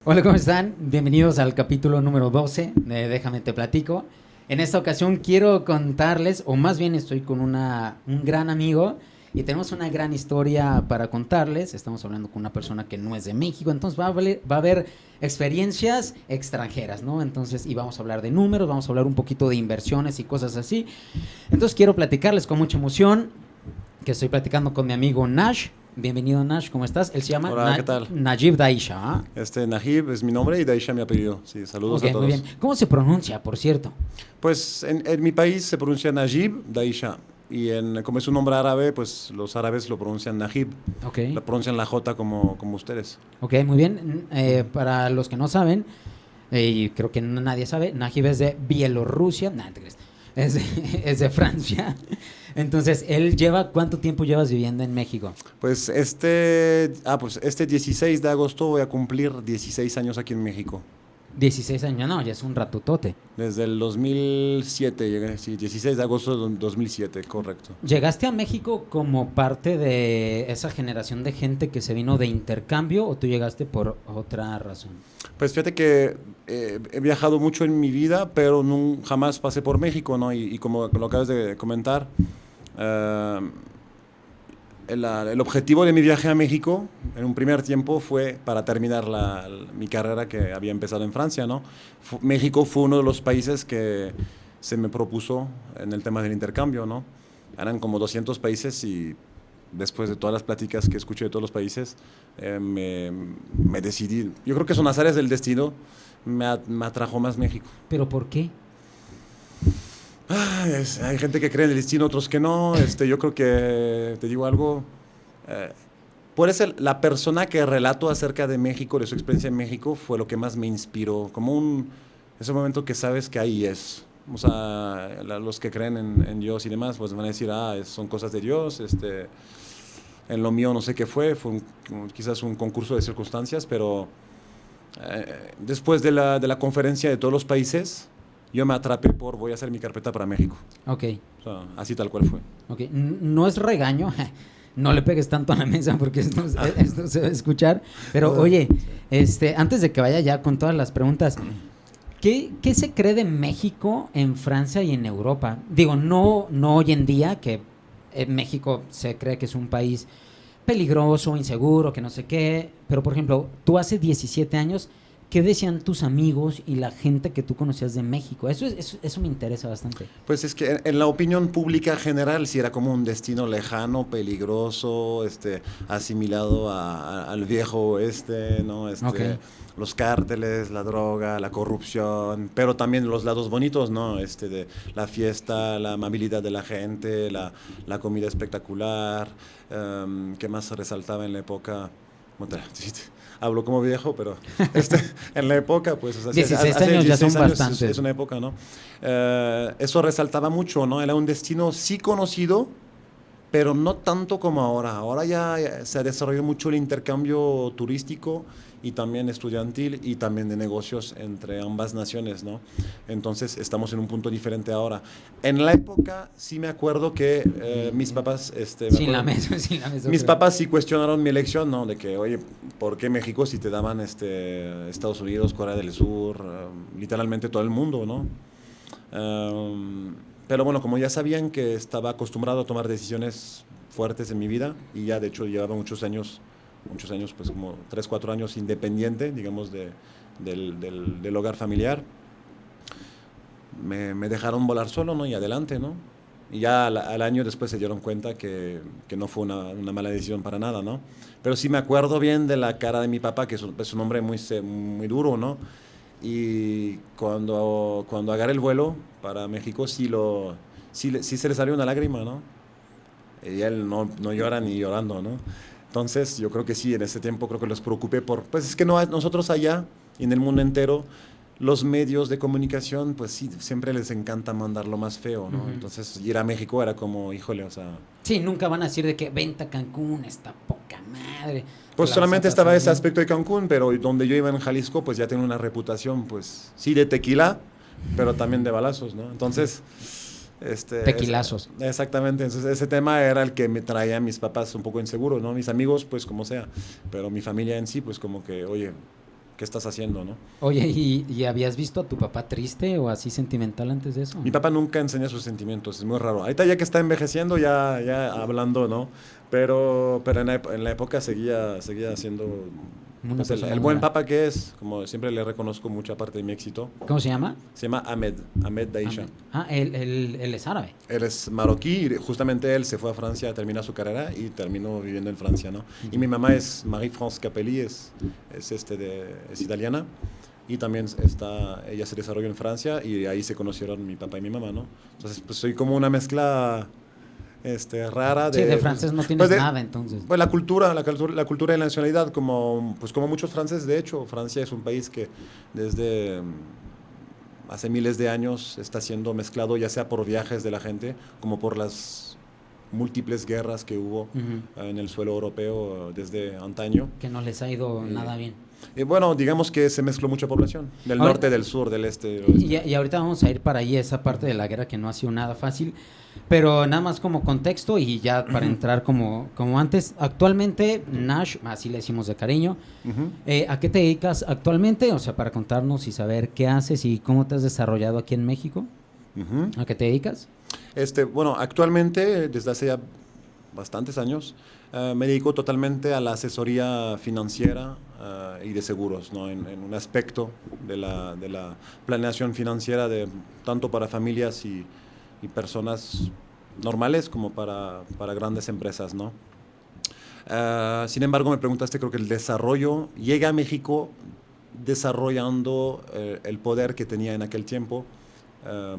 Hola, ¿cómo están? Bienvenidos al capítulo número 12 de Déjame te platico. En esta ocasión quiero contarles, o más bien estoy con un gran amigo y tenemos una gran historia para contarles. Estamos hablando con una persona que no es de México, entonces va a haber experiencias extranjeras, ¿no? Entonces, y vamos a hablar de números, vamos a hablar un poquito de inversiones y cosas así. Entonces quiero platicarles con mucha emoción que estoy platicando con mi amigo Nash. Bienvenido, Nash, ¿cómo estás? Él se llama Hola, ¿qué tal? Najib Daisha, ¿ah? Najib es mi nombre y Daisha mi apellido. Sí, saludos Ok, a muy bien. todos. ¿Cómo se pronuncia, por cierto? Pues en mi país se pronuncia Najib, Daisha. Como es un nombre árabe, pues los árabes lo pronuncian Najib. Ok, Lo pronuncian la J como ustedes. ok, muy bien. Para los que no saben, y creo que nadie sabe, Najib es de Bielorrusia. Nah, te crees. Es de Francia. Entonces, ¿cuánto tiempo llevas viviendo en México? Pues este 16 de agosto voy a cumplir 16 años aquí en México. 16 años, no, ya es un ratutote. Desde el 2007 llegué, sí, 16 de agosto de 2007, correcto. ¿Llegaste a México como parte de esa generación de gente que se vino de intercambio o tú llegaste por otra razón? Pues fíjate que he viajado mucho en mi vida, pero jamás pasé por México, ¿no? Y como lo acabas de comentar, eh, el objetivo de mi viaje a México en un primer tiempo fue para terminar mi carrera que había empezado en Francia, ¿no? México fue uno de los países que se me propuso en el tema del intercambio, ¿no? Eran como 200 países y después de todas las pláticas que escuché de todos los países, me decidí. Yo creo que son azares del destino, me atrajo más México. ¿Pero por qué? Hay gente que cree en el destino, otros que no. Yo creo que, te digo algo, por eso la persona que relato acerca de México, de su experiencia en México, fue lo que más me inspiró. Ese momento que sabes que ahí es. O sea, los que creen en Dios y demás, pues van a decir, son cosas de Dios. En lo mío no sé qué fue quizás un concurso de circunstancias, pero después de la conferencia de todos los países, yo me atrapé voy a hacer mi carpeta para México. Ok. O sea, así tal cual fue. Ok, no es regaño, no le pegues tanto a la mesa porque esto se va a escuchar. Pero oye, antes de que vaya ya con todas las preguntas, ¿qué se cree de México en Francia y en Europa? Digo, no hoy en día, que en México se cree que es un país peligroso, inseguro, que no sé qué. Pero, por ejemplo, tú hace 17 años, ¿qué decían tus amigos y la gente que tú conocías de México? Eso me interesa bastante. Pues es que en la opinión pública general sí era como un destino lejano, peligroso, asimilado al viejo oeste, ¿no? Ok. Los cárteles, la droga, la corrupción, pero también los lados bonitos, ¿no? De la fiesta, la amabilidad de la gente, la comida espectacular. ¿Qué más resaltaba en la época? Hablo como viejo, pero en la época, pues, o sea, 16 años ya son bastantes. Es una época, ¿no? Eso resaltaba mucho, ¿no? Era un destino sí conocido, pero no tanto como ahora. Ahora ya se desarrolló mucho el intercambio turístico y también estudiantil y también de negocios entre ambas naciones, ¿no? Entonces estamos en un punto diferente ahora. En la época sí me acuerdo que mis papás... Sin la mesa. Mis papás sí cuestionaron mi elección, ¿no? De que, oye, ¿por qué México si te daban Estados Unidos, Corea del Sur, literalmente todo el mundo, ¿no? Pero bueno, como ya sabían que estaba acostumbrado a tomar decisiones fuertes en mi vida y ya de hecho llevaba muchos años, pues como 3, 4 años independiente, digamos, del hogar familiar, me dejaron volar solo, ¿no? Y adelante, ¿no? Y ya al año después se dieron cuenta que no fue una mala decisión para nada, ¿no? Pero sí me acuerdo bien de la cara de mi papá, que es un hombre muy duro, ¿no? Y cuando agarré el vuelo para México, sí se le salió una lágrima, ¿no? Y él no llora ni llorando, ¿no? Entonces, yo creo que sí, en ese tiempo creo que los preocupé pues es que nosotros allá, y en el mundo entero, los medios de comunicación, pues sí, siempre les encanta mandar lo más feo, ¿no? Uh-huh. Entonces, ir a México era como, híjole, o sea... Sí, nunca van a decir de que vente a Cancún, está poca madre. Pues solamente estaba ese aspecto de Cancún, pero donde yo iba en Jalisco, pues ya tenía una reputación, pues sí, de tequila, pero también de balazos, ¿no? Entonces... Tequilazos. Exactamente, entonces ese tema era el que me traía a mis papás un poco inseguro, ¿no? Mis amigos, pues como sea, pero mi familia en sí, pues como que, oye, ¿qué estás haciendo, no? Oye, ¿y habías visto a tu papá triste o así sentimental antes de eso? Mi papá nunca enseña sus sentimientos, es muy raro. Ahorita ya que está envejeciendo, ya hablando, ¿no? Pero en la época seguía siendo Una pues, persona el muy buen buena. papa que es, como siempre le reconozco mucha parte de mi éxito. ¿Cómo se llama? Se llama Ahmed Daisha. Él es árabe. Él es marroquí y justamente él se fue a Francia a terminar su carrera y terminó viviendo en Francia, ¿no? Y mi mamá es Marie-France Capelli, es italiana y también ella se desarrolló en Francia y ahí se conocieron mi papá y mi mamá, ¿no? Entonces, pues soy como una mezcla rara Sí, de pues, francés no tienes pues, nada entonces. pues la cultura y la nacionalidad, pues como muchos franceses, de hecho, Francia es un país que desde hace miles de años está siendo mezclado ya sea por viajes de la gente como por las múltiples guerras que hubo Ujú. en el suelo europeo desde antaño. Que no les ha ido nada bien. Y bueno, digamos que se mezcló mucha población, del Ahora- norte, del sur, del este, del oeste. Y ahorita vamos a ir para ahí, esa parte de la guerra que no ha sido nada fácil, pero nada más como contexto y ya para entrar como antes. Actualmente, Nash, así le decimos de cariño, Ujú. ¿a qué te dedicas actualmente? O sea, para contarnos y saber qué haces y cómo te has desarrollado aquí en México. Ujú. ¿A qué te dedicas? Bueno, actualmente, desde hace ya bastantes años, me dedico totalmente a la asesoría financiera y de seguros, ¿no? En un aspecto de la planeación financiera tanto para familias y personas normales como para grandes empresas, ¿no? Sin embargo, me preguntaste, creo que el desarrollo llega a México desarrollando el poder que tenía en aquel tiempo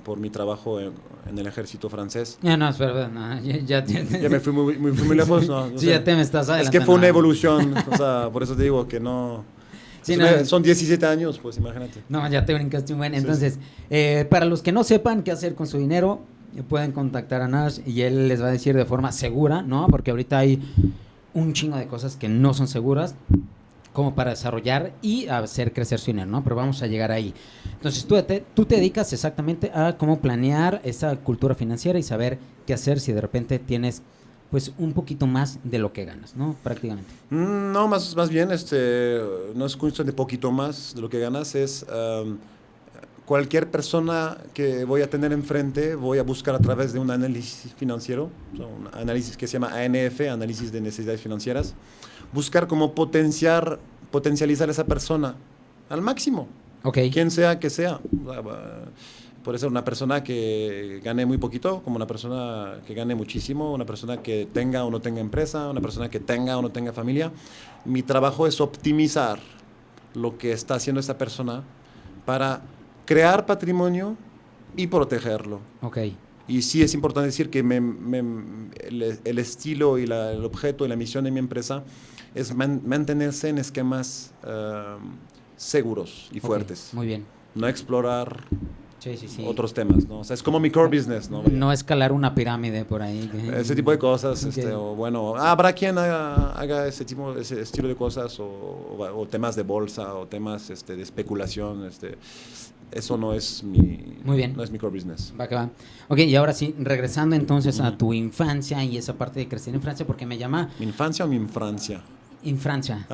por mi trabajo en el ejército francés. No, espera, no, Ya me fui muy lejos, ¿no? Sí, ya te me estás Es adelantando. que fue una evolución, o sea, por eso te digo que no... Sí, pues, no, son 17 años, pues imagínate. no, ya te brincaste un buen. Sí, Entonces, para los que no sepan qué hacer con su dinero, pueden contactar a Nash y él les va a decir de forma segura, ¿no? Porque ahorita hay un chingo de cosas que no son seguras como para desarrollar y hacer crecer su dinero, ¿no? Pero vamos a llegar ahí. Entonces, tú te dedicas exactamente a cómo planear esa cultura financiera y saber qué hacer si de repente tienes, pues, un poquito más de lo que ganas, ¿no? Prácticamente. No, más bien, no es cuestión de poquito más de lo que ganas, es cualquier persona que voy a tener enfrente, voy a buscar a través de un análisis financiero, o sea, un análisis que se llama ANF, Análisis de Necesidades Financieras, buscar cómo potencializar a esa persona al máximo, Ok. quien sea que sea. O sea, puede ser una persona que gane muy poquito, como una persona que gane muchísimo, una persona que tenga o no tenga empresa, una persona que tenga o no tenga familia. Mi trabajo es optimizar lo que está haciendo esa persona para crear patrimonio y protegerlo. Ok. Y sí es importante decir que el estilo y el objeto y la misión de mi empresa es mantenerse en esquemas seguros y fuertes. Muy bien. No explorar Sí. otros temas, ¿no? O sea, es como mi core business, ¿no? No escalar una pirámide por ahí. Ese tipo de cosas, Ok. o bueno, habrá quien haga ese estilo de cosas, o temas de bolsa, o temas de especulación, eso no es Muy bien. no es mi core business. Va que va. Ok, y ahora sí, regresando entonces a tu infancia y esa parte de crecer en Francia, porque me llama ¿Mi infancia o mi infrancia? en Francia.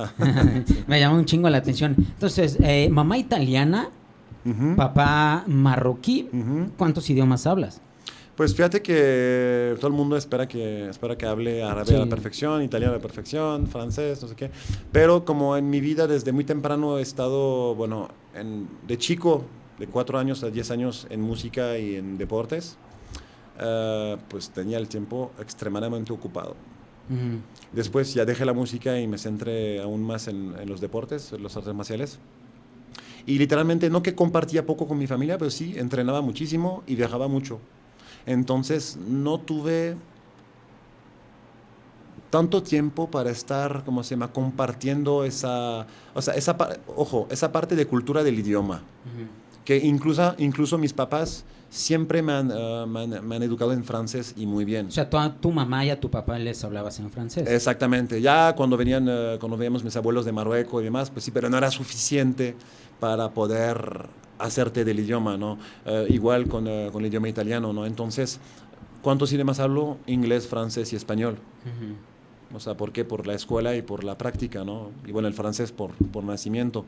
Me llama un chingo la atención. Entonces, mamá italiana, Ujú. papá marroquí, Ujú. ¿cuántos idiomas hablas? Pues fíjate que todo el mundo espera que hable árabe a la Sí. perfección, italiano a la perfección, francés, no sé qué. Pero como en mi vida desde muy temprano he estado, bueno, de chico, de 4 años a 10 años en música y en deportes, pues tenía el tiempo extremadamente ocupado. Ujú. Después ya dejé la música y me centré aún más en los deportes, en los artes marciales. Y literalmente no que compartía poco con mi familia, pero sí entrenaba muchísimo y viajaba mucho. Entonces no tuve tanto tiempo para estar, ¿cómo se llama?, compartiendo esa parte de cultura del idioma, Ujú. que incluso mis papás siempre me han educado en francés y muy bien. O sea, tú a tu mamá y a tu papá les hablabas en francés. Exactamente. Ya cuando veníamos mis abuelos de Marruecos y demás, pues sí, pero no era suficiente para poder hacerte del idioma, ¿no? Igual con el idioma italiano, ¿no? Entonces, ¿cuántos idiomas hablo? Inglés, francés y español. Ujú. O sea, ¿por qué? Por la escuela y por la práctica, ¿no? Y bueno, el francés por nacimiento.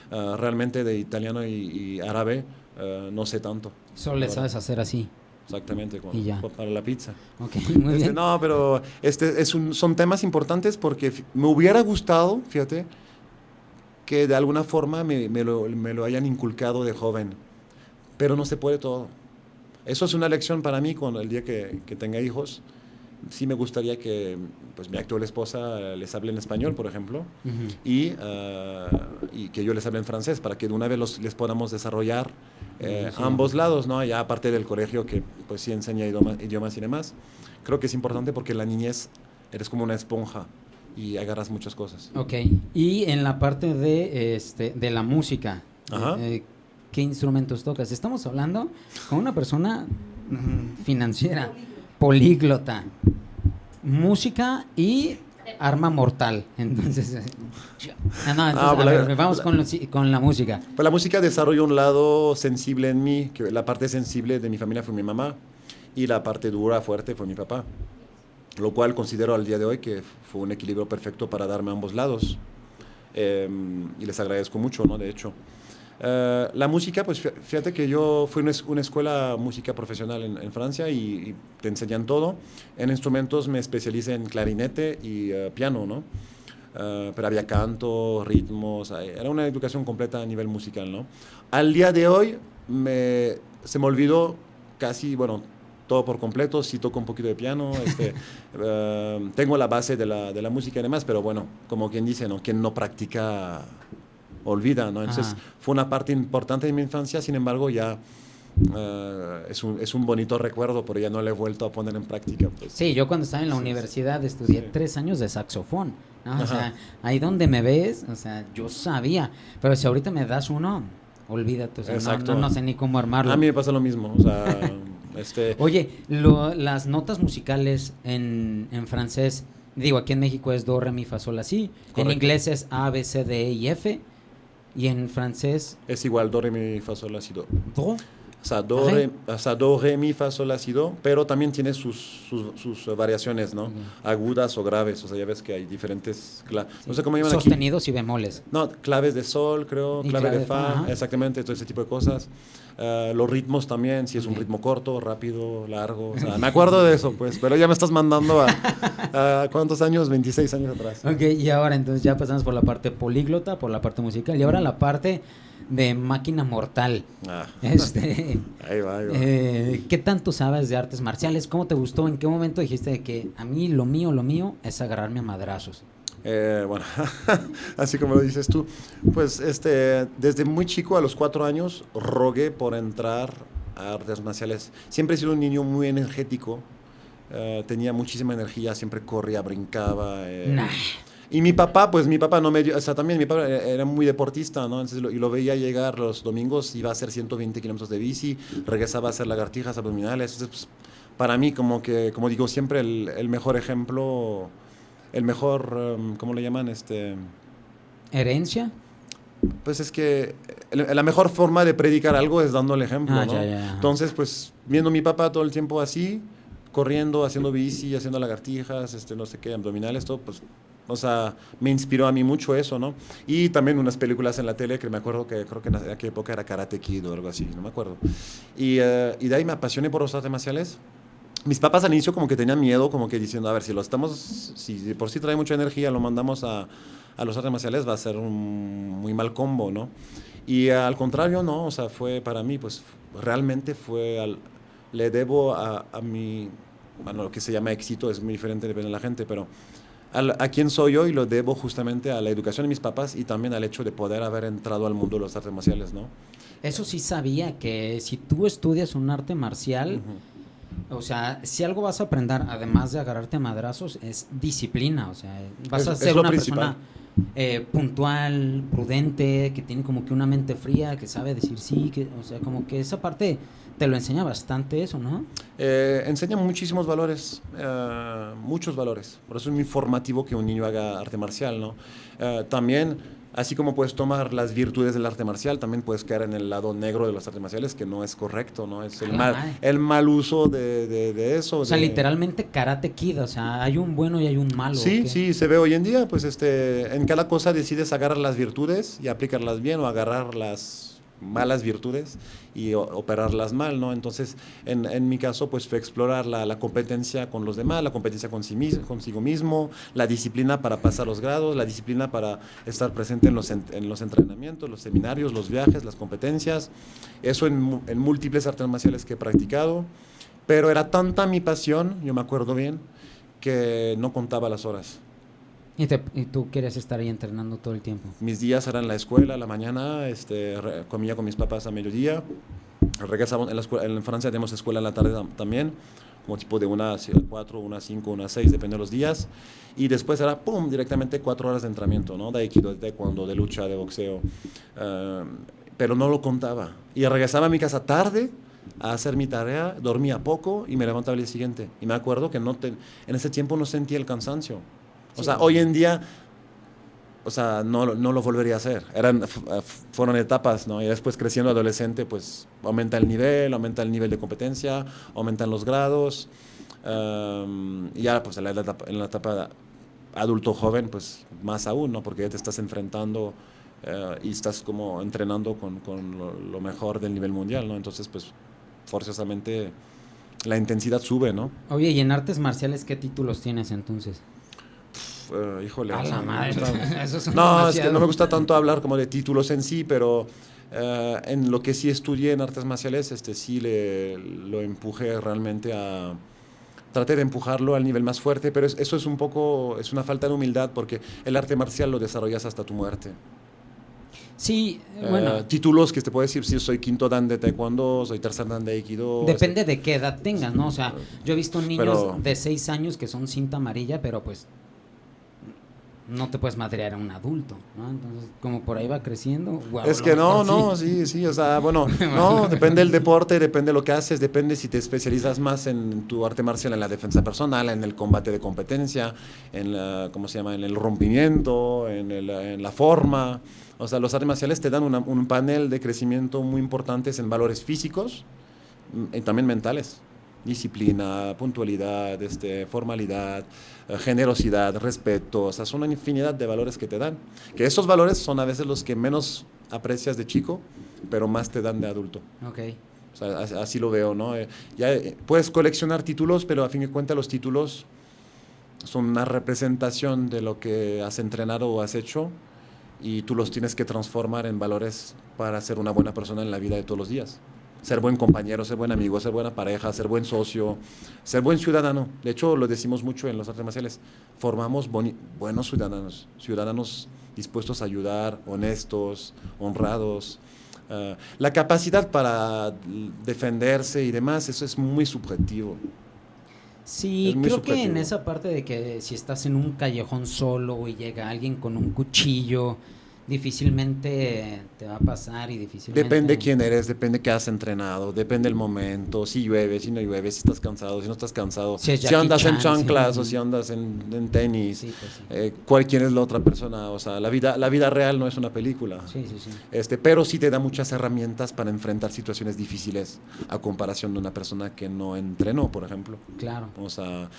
Realmente de italiano y árabe no sé tanto. Solo le sabes hacer así. Exactamente, Y ya. para la pizza. Ok, muy bien. No, pero son temas importantes porque me hubiera gustado, fíjate, que de alguna forma me lo hayan inculcado de joven, pero no se puede todo. Eso es una lección para mí cuando el día que tenga hijos. Sí me gustaría que pues, mi actual esposa les hable en español, por ejemplo, y que yo les hable en francés, para que de una vez les podamos desarrollar ambos lados, ¿no? Ya aparte del colegio que pues sí enseña idiomas y demás. Creo que es importante porque en la niñez eres como una esponja y agarras muchas cosas. Ok, y en la parte de la música, ¿qué instrumentos tocas? Estamos hablando con una persona financiera, políglota, música y arma mortal. Entonces, vamos con la música. Pues la música desarrolla un lado sensible en mí, que la parte sensible de mi familia fue mi mamá y la parte dura, fuerte fue mi papá. Lo cual considero al día de hoy que fue un equilibrio perfecto para darme ambos lados. Y les agradezco mucho, ¿no? De hecho. La música, pues fíjate que yo fui a una escuela música profesional en Francia y te enseñan todo. En instrumentos me especialicé en clarinete y piano, ¿no? Pero había canto, ritmos, era una educación completa a nivel musical, ¿no? Al día de hoy se me olvidó casi, bueno, todo por completo, sí toco un poquito de piano, tengo la base de la música y demás, pero bueno, como quien dice, ¿no? Quien no practica olvida, ¿no? Entonces fue una parte importante de mi infancia, sin embargo ya es un bonito recuerdo, pero ya no lo he vuelto a poner en práctica. Pues. Sí, yo cuando estaba en la universidad estudié 3 años de saxofón, ¿no? O sea, ahí donde me ves, o sea, yo sabía, pero si ahorita me das uno, olvídate, o sea, no sé ni cómo armarlo. A mí me pasa lo mismo, o sea, Oye, las notas musicales en francés, digo, aquí en México es do, re, mi, fa, sol, la, si. Correcto. En inglés es A, B, C, D, E y F. Y en francés... Es igual, do, re, mi, fa, sol, la, si, do. ¿Do? O sea, do, re, mi, fa, sol, la, si, do, pero también tiene sus variaciones, ¿no? Agudas o graves, o sea, ya ves que hay diferentes... No sé cómo llaman aquí. Sostenidos y bemoles. No, claves de sol, creo, clave de fa, exactamente, todo ese tipo de cosas. Los ritmos también, si es un ritmo corto, rápido, largo, o sea, me acuerdo de eso, pues, pero ya me estás mandando a ¿cuántos años? 26 años atrás. Ok, y ahora entonces ya pasamos por la parte políglota, por la parte musical, y ahora la parte de máquina mortal. Ahí va. ¿Qué tanto sabes de artes marciales? ¿Cómo te gustó? ¿En qué momento dijiste que a mí lo mío es agarrarme a madrazos? Bueno, así como lo dices tú, pues desde muy chico, a los 4 años, rogué por entrar a artes marciales. Siempre he sido un niño muy energético, tenía muchísima energía, siempre corría, brincaba. Y mi papá no me dio, o sea, también mi papá era muy deportista, ¿no? Entonces lo veía llegar los domingos, iba a hacer 120 kilómetros de bici, regresaba a hacer lagartijas abdominales. Entonces, pues, para mí, como digo siempre, el mejor ejemplo... El mejor, ¿cómo le llaman? ¿Herencia? Pues es que la mejor forma de predicar algo es dando el ejemplo, ¿no? Ya. Entonces, pues, viendo a mi papá todo el tiempo así, corriendo, haciendo bici, haciendo lagartijas, no sé qué, abdominales, todo, pues, o sea, me inspiró a mí mucho eso, ¿no? Y también unas películas en la tele que me acuerdo que creo que en aquella época era Karate Kid o algo así, no me acuerdo. Y de ahí me apasioné por los artes marciales. Mis papás al inicio como que tenían miedo, como que diciendo, a ver, si por sí trae mucha energía, lo mandamos a los artes marciales, va a ser un muy mal combo, ¿no? Y al contrario, ¿no? O sea, fue para mí, pues, realmente le debo a mi, bueno, lo que se llama éxito es muy diferente, depende de la gente, pero a quién soy yo y lo debo justamente a la educación de mis papás y también al hecho de poder haber entrado al mundo de los artes marciales, ¿no? Eso sí sabía, que si tú estudias un arte marcial... O sea, si algo vas a aprender, además de agarrarte a madrazos, es disciplina. O sea, vas a ser una persona puntual, prudente, que tiene como que una mente fría, que sabe decir sí, o sea, como que esa parte te lo enseña bastante eso, ¿no? Enseña muchísimos valores, muchos valores. Por eso es muy formativo que un niño haga arte marcial, ¿no? También Así como puedes tomar las virtudes del arte marcial, también puedes caer en el lado negro de las artes marciales, que no es correcto, ¿no? Es el mal uso de eso. O sea, literalmente Karate Kid, o sea, hay un bueno y hay un malo. Sí, sí, se ve hoy en día, pues en cada cosa decides agarrar las virtudes y aplicarlas bien, o agarrar las malas virtudes y operarlas mal, ¿no? Entonces, en mi caso, pues fue explorar la competencia con los demás, la competencia consigo mismo, la disciplina para pasar los grados, la disciplina para estar presente en los entrenamientos, los seminarios, los viajes, las competencias. Eso en múltiples artes marciales que he practicado, pero era tanta mi pasión, yo me acuerdo bien, que no contaba las horas. ¿Y tú quieres estar ahí entrenando todo el tiempo? Mis días eran la escuela, a la mañana, comía con mis papás a mediodía, regresamos, en Francia tenemos escuela en la tarde también, como tipo de 1 a 4, 1 a 5, 1 a 6, depende de los días, y después era, pum, directamente 4 horas de entrenamiento, ¿no? De aikido, de taekwondo, de lucha, de boxeo, pero no lo contaba, y regresaba a mi casa tarde a hacer mi tarea, dormía poco y me levantaba el día siguiente, y me acuerdo que en ese tiempo no sentía el cansancio. O sea, hoy en día, o sea, no lo volvería a hacer. Fueron etapas, ¿no? Y después creciendo adolescente, pues aumenta el nivel de competencia, aumentan los grados. Y ya, pues en la etapa adulto joven, pues más aún, ¿no? Porque ya te estás enfrentando y estás como entrenando con lo mejor del nivel mundial, ¿no? Entonces, pues forzosamente la intensidad sube, ¿no? Oye, ¿y en artes marciales qué títulos tienes entonces? Híjole. A la madre. No, es que no me gusta tanto hablar como de títulos en sí, pero en lo que sí estudié en artes marciales, sí lo empujé realmente traté de empujarlo al nivel más fuerte, pero eso es es una falta de humildad, porque el arte marcial lo desarrollas hasta tu muerte. Sí, bueno. Títulos que te puedo decir, si soy quinto dan de taekwondo, soy tercer dan de aikido. Depende de qué edad tengas, ¿no? O sea, yo he visto niños de 6 años que son cinta amarilla, pero pues no te puedes madrear a un adulto, ¿no? Entonces, como por ahí va creciendo. Wow, es que sí, o sea, bueno, no, depende del deporte, depende de lo que haces, depende si te especializas más en tu arte marcial, en la defensa personal, en el combate de competencia, ¿cómo se llama? En el rompimiento, en la forma. O sea, los artes marciales te dan un panel de crecimiento muy importantes en valores físicos y también mentales. Disciplina, puntualidad, formalidad, generosidad, respeto, o sea, son una infinidad de valores que te dan. Que esos valores son a veces los que menos aprecias de chico, pero más te dan de adulto. Ok. O sea, así lo veo, ¿no? Puedes coleccionar títulos, pero a fin de cuentas los títulos son una representación de lo que has entrenado o has hecho, y tú los tienes que transformar en valores para ser una buena persona en la vida de todos los días. Ser buen compañero, ser buen amigo, ser buena pareja, ser buen socio, ser buen ciudadano. De hecho, lo decimos mucho en los artes marciales. Formamos buenos ciudadanos dispuestos a ayudar, honestos, honrados. La capacidad para defenderse y demás, eso es muy subjetivo. Sí, creo que en esa parte de que si estás en un callejón solo y llega alguien con un cuchillo, difícilmente te va a pasar y difícilmente... Depende quién eres, depende qué has entrenado, depende el momento, si llueve, si no llueve, si estás cansado, si no estás cansado, si andas en chanclas o si andas en tenis, sí, pues sí. ¿Quién es la otra persona? O sea, la vida real no es una película. Sí, sí, sí. Pero sí te da muchas herramientas para enfrentar situaciones difíciles a comparación de una persona que no entrenó, por ejemplo. Claro. O sea...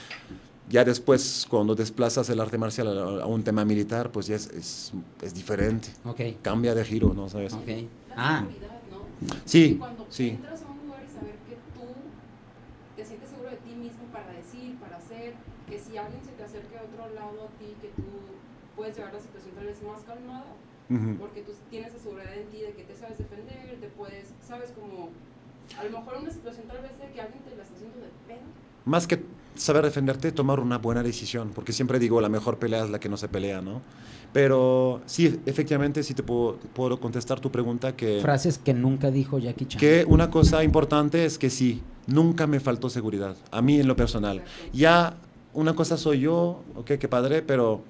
Ya después, cuando desplazas el arte marcial a un tema militar, pues ya es diferente. Okay. Cambia de giro, ¿no? ¿Sabes? Okay. ¿No? Sí, cuando sí. entras a un lugar y saber que tú te sientes seguro de ti mismo para decir, para hacer, que si alguien se te acerque de otro lado a ti, que tú puedes llevar la situación tal vez más calmada, porque tú tienes la seguridad en ti de que te sabes defender, sabes como, a lo mejor una situación tal vez de que alguien te la está haciendo de pedo. Más que saber defenderte, tomar una buena decisión, porque siempre digo, la mejor pelea es la que no se pelea, ¿no? Pero sí, efectivamente, sí te puedo contestar tu pregunta que... Frases que nunca dijo Jackie Chan. Que una cosa importante es que sí, nunca me faltó seguridad, a mí en lo personal. Ya una cosa soy yo, ok, qué padre, pero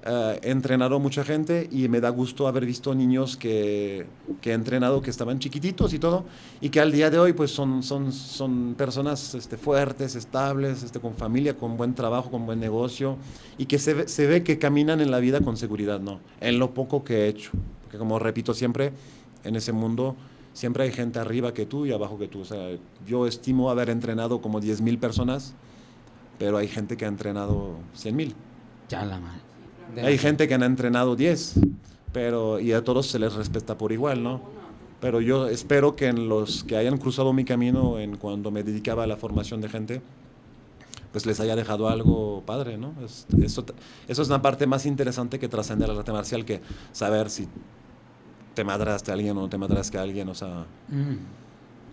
he entrenado mucha gente y me da gusto haber visto niños que he entrenado que estaban chiquititos y todo, y que al día de hoy pues son personas fuertes, estables, con familia, con buen trabajo, con buen negocio, y que se ve que caminan en la vida con seguridad, ¿no? En lo poco que he hecho. Porque como repito siempre, en ese mundo siempre hay gente arriba que tú y abajo que tú. O sea, yo estimo haber entrenado como 10,000 personas, pero hay gente que ha entrenado 100,000. Ya la madre. Hay gente que han entrenado 10, pero y a todos se les respeta por igual, ¿no? Pero yo espero que en los que hayan cruzado mi camino en cuando me dedicaba a la formación de gente, pues les haya dejado algo padre, ¿no? Eso es una parte más interesante que trascender al arte marcial, que saber si te madraste a alguien o no te madraste a alguien, o sea...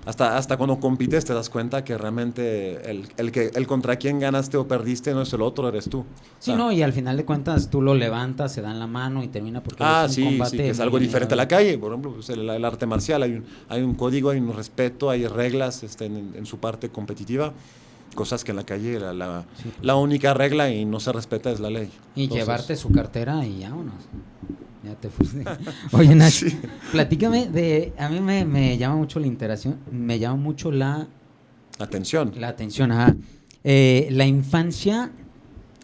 Hasta cuando compites te das cuenta que realmente el contra quien ganaste o perdiste no es el otro, eres tú. Sí, no, y al final de cuentas tú lo levantas, se dan la mano y termina porque es un combate. Sí, que es algo diferente a la calle. Por ejemplo, pues el arte marcial, hay un código, hay un respeto, hay reglas en su parte competitiva. Cosas que en la calle la única regla y no se respeta es la ley. Y entonces, llevarte su cartera y vámonos. Ya te fuiste. Oye, Nacho, sí. Platícame a mí me llama mucho la interacción, me llama mucho la atención. La atención, ajá. La infancia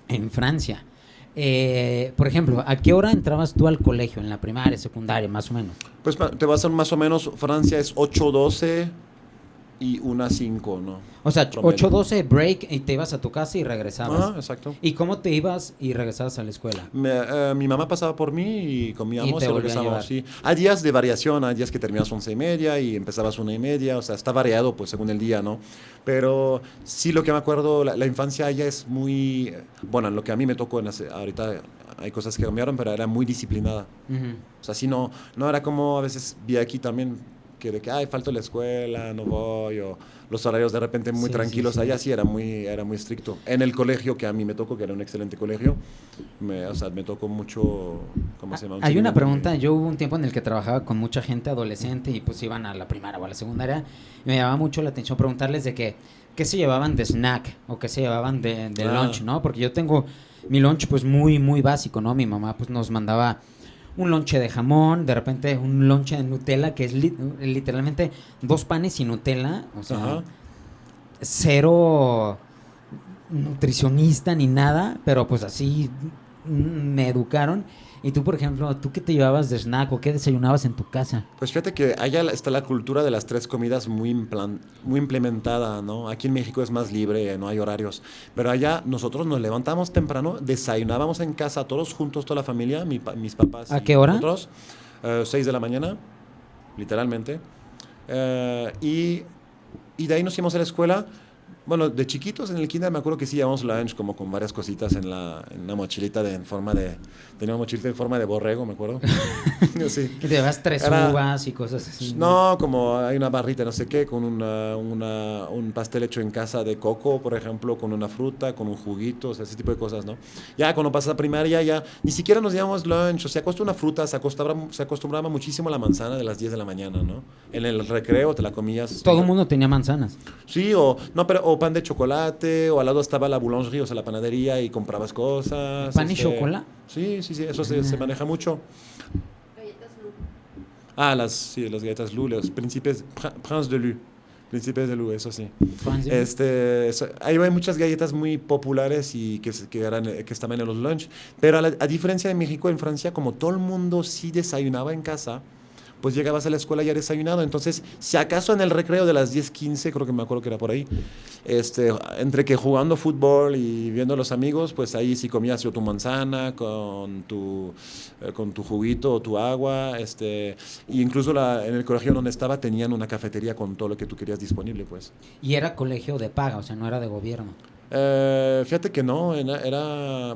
en Francia. Por ejemplo, ¿a qué hora entrabas tú al colegio? ¿En la primaria, secundaria, más o menos? Pues te vas a más o menos, Francia es 8:12 y 1:05, ¿no? O sea, 8:12 break y te ibas a tu casa y regresabas. Ah, exacto. ¿Y cómo te ibas y regresabas a la escuela? Mi mamá pasaba por mí y comíamos y regresábamos, sí. Hay días de variación, hay días que terminabas 11:30 y empezabas 1:30, o sea, está variado pues según el día, ¿no? Pero sí, lo que me acuerdo, la infancia allá es muy, bueno, lo que a mí me tocó ahorita hay cosas que cambiaron, pero era muy disciplinada. O sea, sí, no era como a veces vi aquí también, que de que, falto la escuela, no voy, o los horarios de repente muy tranquilos. Allá sí era muy estricto. En el colegio que a mí me tocó, que era un excelente colegio, me tocó mucho, ¿cómo se llama? Hay una pregunta, yo hubo un tiempo en el que trabajaba con mucha gente adolescente y pues iban a la primaria o a la secundaria, y me llamaba mucho la atención preguntarles de qué se llevaban de snack o qué se llevaban de lunch, ¿no? Porque yo tengo mi lunch pues muy, muy básico, ¿no? Mi mamá pues nos mandaba un lonche de jamón, de repente un lonche de Nutella, que es literalmente 2 panes y Nutella, o sea, cero nutricionista ni nada, pero pues así me educaron. Y tú, por ejemplo, ¿tú qué te llevabas de snack o qué desayunabas en tu casa? Pues fíjate que allá está la cultura de las 3 comidas muy implementada, ¿no? Aquí en México es más libre, no hay horarios. Pero allá nosotros nos levantamos temprano, desayunábamos en casa todos juntos, toda la familia, mis papás. ¿A qué hora? Nosotros, 6 de la mañana, literalmente. Y de ahí nos íbamos a la escuela. Bueno, de chiquitos en el kinder me acuerdo que sí llevamos lunch como con varias cositas en una mochilita tenía una mochilita en forma de borrego, me acuerdo. Sí. Y te llevas 3 uvas y cosas así. No, como hay una barrita, no sé qué, con un pastel hecho en casa de coco, por ejemplo, con una fruta, con un juguito, o sea, ese tipo de cosas, ¿no? Ya cuando pasas a primaria, ya ni siquiera nos llevamos lunch, o sea, costó una fruta, se acostumbraba muchísimo a la manzana de las 10 de la mañana, ¿no? En el recreo te la comías. Todo el mundo tenía manzanas. Sí, o pan de chocolate, o al lado estaba la boulangerie, o sea, la panadería, y comprabas cosas. ¿Pan y chocolate? Sí, eso se maneja mucho. Galletas Lu. Las galletas Lu, los Princes de Lu, eso sí. Ahí hay muchas galletas muy populares y que estaban en los lunch, pero a diferencia de México, en Francia, como todo el mundo sí desayunaba en casa, pues llegabas a la escuela ya desayunado. Entonces, si acaso en el recreo de las 10:15, creo que me acuerdo que era por ahí, entre que jugando fútbol y viendo a los amigos, pues ahí sí comías tu manzana con tu juguito o tu agua, y incluso en el colegio donde estaba tenían una cafetería con todo lo que tú querías disponible, pues. Y era colegio de paga, o sea, no era de gobierno. Fíjate que no,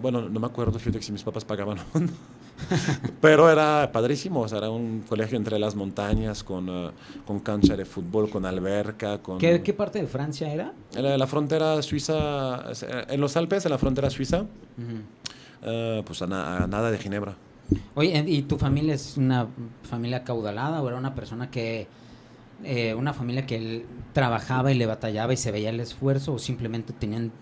bueno, no me acuerdo, fíjate que si mis papás pagaban o no. Pero era padrísimo, o sea, era un colegio entre las montañas, con cancha de fútbol, con alberca. ¿Qué parte de Francia era? Era la frontera suiza, en los Alpes, en la frontera suiza, pues a nada de Ginebra. Oye, ¿y tu familia es una familia acaudalada o era una familia que trabajaba y le batallaba y se veía el esfuerzo, o simplemente tenían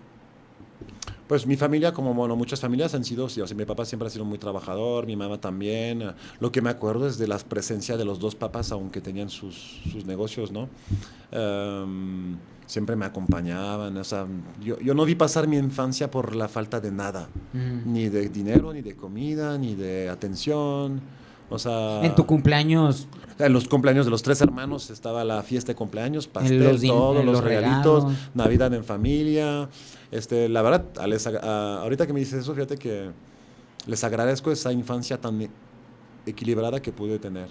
Pues mi familia, como bueno, muchas familias han sido, sí, o sea, mi papá siempre ha sido muy trabajador, mi mamá también. Lo que me acuerdo es de la presencia de los dos papás, aunque tenían sus negocios, ¿no? Siempre me acompañaban, o sea, yo no vi pasar mi infancia por la falta de nada, ni de dinero, ni de comida, ni de atención. O sea, En tu cumpleaños, en los cumpleaños de los 3 hermanos estaba la fiesta de cumpleaños, pastel, todos los los regalitos, regalos. Navidad en familia. La verdad, ahorita que me dices eso, fíjate que les agradezco esa infancia tan equilibrada que pude tener.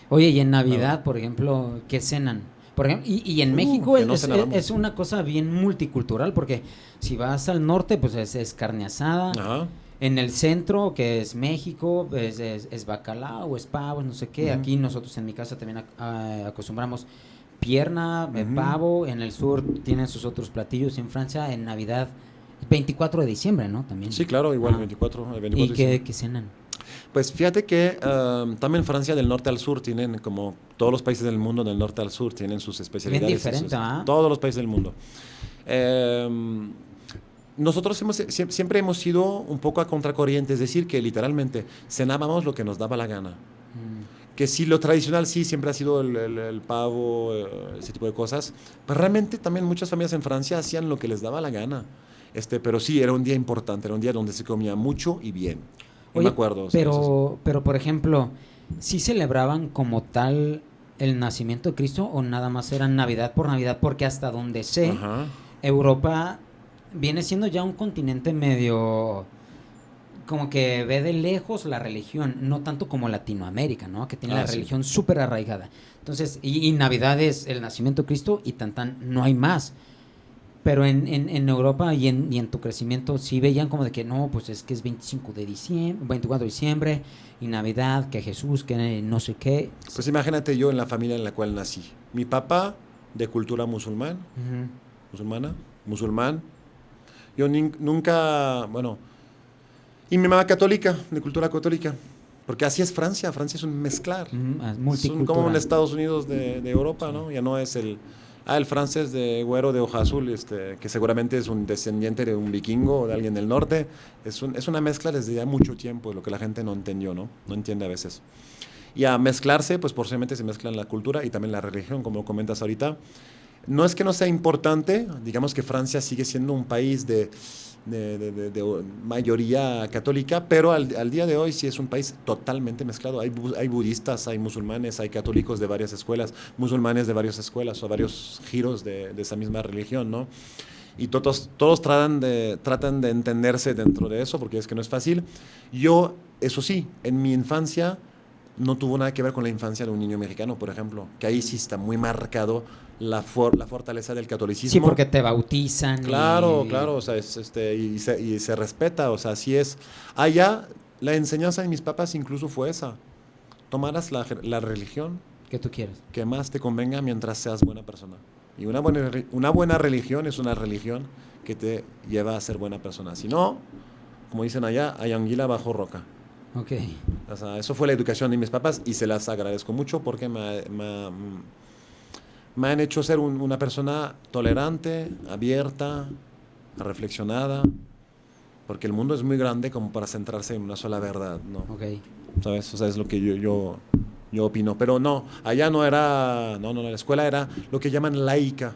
Oye, y en La Navidad, verdad. por ejemplo, ¿qué cenan? Por ejemplo, y en México Que no cenábamos. es una cosa bien multicultural, porque si vas al norte, pues es carne asada. Ajá. En el centro, que es México, es bacalao, es pavo, no sé qué. Ujú. Aquí nosotros en mi casa también acostumbramos pierna, Ujú. pavo. En el sur tienen sus otros platillos. En Francia, en Navidad, 24 de diciembre, ¿no? También. Sí, claro, igual Ah. el 24 ¿Y de diciembre. qué cenan? Pues fíjate que también Francia del norte al sur tienen, como todos los países del mundo, del norte al sur, tienen sus especialidades. Bien diferente, ¿ah? Todos los países del mundo. Em, Nosotros siempre hemos sido un poco a contracorriente, es decir, que literalmente cenábamos lo que nos daba la gana. Mm. Que sí, lo tradicional sí, siempre ha sido el pavo, ese tipo de cosas. Pero realmente también muchas familias en Francia hacían lo que les daba la gana. Pero sí, era un día importante, era un día donde se comía mucho y bien. Yo me Oye, acuerdo. O sea, pero por ejemplo, ¿sí celebraban como tal el nacimiento de Cristo o nada más era Navidad por Navidad? Porque hasta donde sé, Ajá. Europa viene siendo ya un continente medio como que ve de lejos la religión, no tanto como Latinoamérica, ¿no? Que tiene la Sí. religión súper arraigada. Entonces, y Navidad es el nacimiento de Cristo y tan, no hay más. Pero en Europa y en tu crecimiento sí veían como de que no, pues es que es 25 de diciembre, 24 de diciembre y Navidad, que Jesús, que no sé qué. Pues imagínate yo en la familia en la cual nací. Mi papá, de cultura musulmán. Yo nunca, bueno, y mi mamá católica, de cultura católica. Porque así es Francia. Francia es un mezclar. Es como un Estados Unidos de Europa, ¿no? Ya no es el francés de güero de hoja azul, que seguramente es un descendiente de un vikingo o de alguien del norte. Es una mezcla desde ya mucho tiempo, lo que la gente no entendió, ¿no? No entiende a veces. Y a mezclarse, pues posiblemente se mezclan la cultura y también la religión, como comentas ahorita. No es que no sea importante, digamos que Francia sigue siendo un país de mayoría católica, pero al día de hoy sí es un país totalmente mezclado. Hay budistas, hay musulmanes, hay católicos de varias escuelas, musulmanes de varias escuelas o varios giros de esa misma religión, ¿no? Y todos tratan de entenderse dentro de eso, porque es que no es fácil. Yo, eso sí, en mi infancia no tuvo nada que ver con la infancia de un niño mexicano, por ejemplo, que ahí sí está muy marcado la fortaleza del catolicismo. Sí, porque te bautizan. Claro, o sea, y se respeta, o sea, así es. Allá, la enseñanza de mis papás incluso fue esa. Tomarás la religión Que tú quieres. que más te convenga mientras seas buena persona. Y una buena religión es una religión que te lleva a ser buena persona. Si no, como dicen allá, hay anguila bajo roca. Ok. O sea, eso fue la educación de mis papás y se las agradezco mucho porque me han hecho ser una persona tolerante, abierta, reflexionada, porque el mundo es muy grande como para centrarse en una sola verdad, ¿no? Ok. ¿Sabes? O sea, es lo que yo opino. Pero no, allá no era, no, la escuela era lo que llaman laica.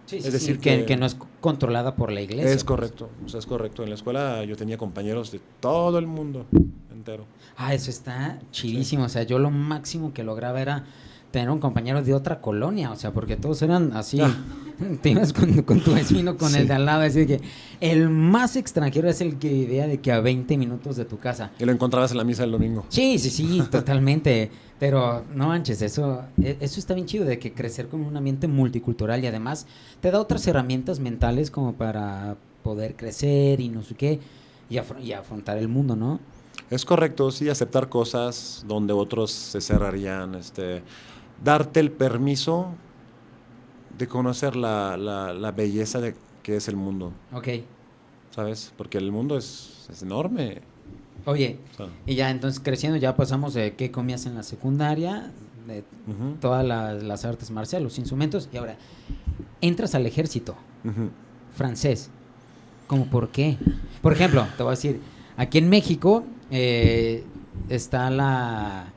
Sí, Es decir, que no es controlada por la iglesia. Es correcto, o sea, es correcto. En la escuela yo tenía compañeros de todo el mundo entero. Eso está chidísimo. O sea, yo lo máximo que lograba era tener un compañero de otra colonia. O sea, porque todos eran así. Te ibas con tu vecino, con el de al lado. Así que el más extranjero es el que vivía de que a 20 minutos de tu casa. Y lo encontrabas en la misa el domingo. Sí, totalmente. Pero no manches, eso está bien chido de que crecer con un ambiente multicultural y además te da otras herramientas mentales como para poder crecer y no sé qué y afrontar el mundo, ¿no? Es correcto, sí, aceptar cosas donde otros se cerrarían, darte el permiso de conocer la belleza de que es el mundo, Ok. ¿sabes? Porque el mundo es enorme. Oye, O sea, y ya entonces creciendo ya pasamos de qué comías en la secundaria, de ujú, todas las artes marciales, los instrumentos, y ahora entras al ejército ujú. francés. ¿Cómo por qué? Por ejemplo, te voy a decir, aquí en México está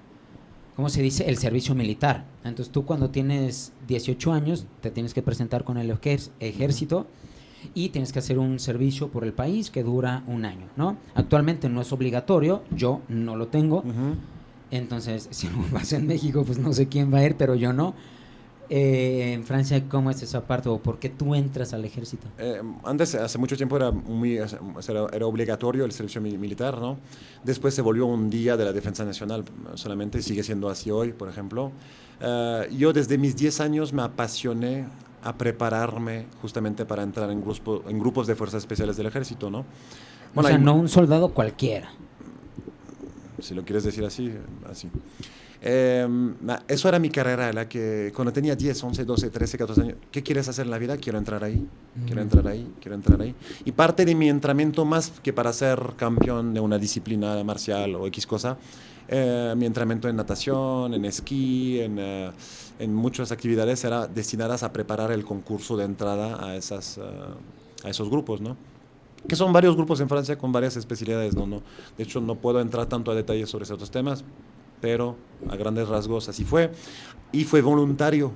¿cómo se dice? El servicio militar. Entonces tú cuando tienes 18 años te tienes que presentar con el ejército y tienes que hacer un servicio por el país que dura 1 año, ¿no? Actualmente no es obligatorio, yo no lo tengo. Entonces, si lo vas en México, pues no sé quién va a ir, pero yo no. En Francia, ¿cómo es esa parte? ¿O por qué tú entras al ejército? Antes, hace mucho tiempo, era obligatorio el servicio militar, ¿no? Después se volvió un día de la defensa nacional solamente, sigue siendo así hoy, por ejemplo. Yo desde mis 10 años me apasioné a prepararme justamente para entrar en grupos de fuerzas especiales del ejército, ¿no? Bueno, o sea, no un soldado cualquiera. Si lo quieres decir así, así. Eso era mi carrera, la que cuando tenía 10, 11, 12, 13, 14 años, ¿qué quieres hacer en la vida? Quiero entrar ahí, quiero entrar ahí, quiero entrar ahí. Y parte de mi entrenamiento, más que para ser campeón de una disciplina marcial o X cosa, mi entrenamiento en natación, en esquí, en muchas actividades era destinadas a preparar el concurso de entrada a esos grupos, ¿no? Que son varios grupos en Francia con varias especialidades, ¿no? De hecho, no puedo entrar tanto a detalles sobre esos temas, pero a grandes rasgos así fue. Y fue voluntario.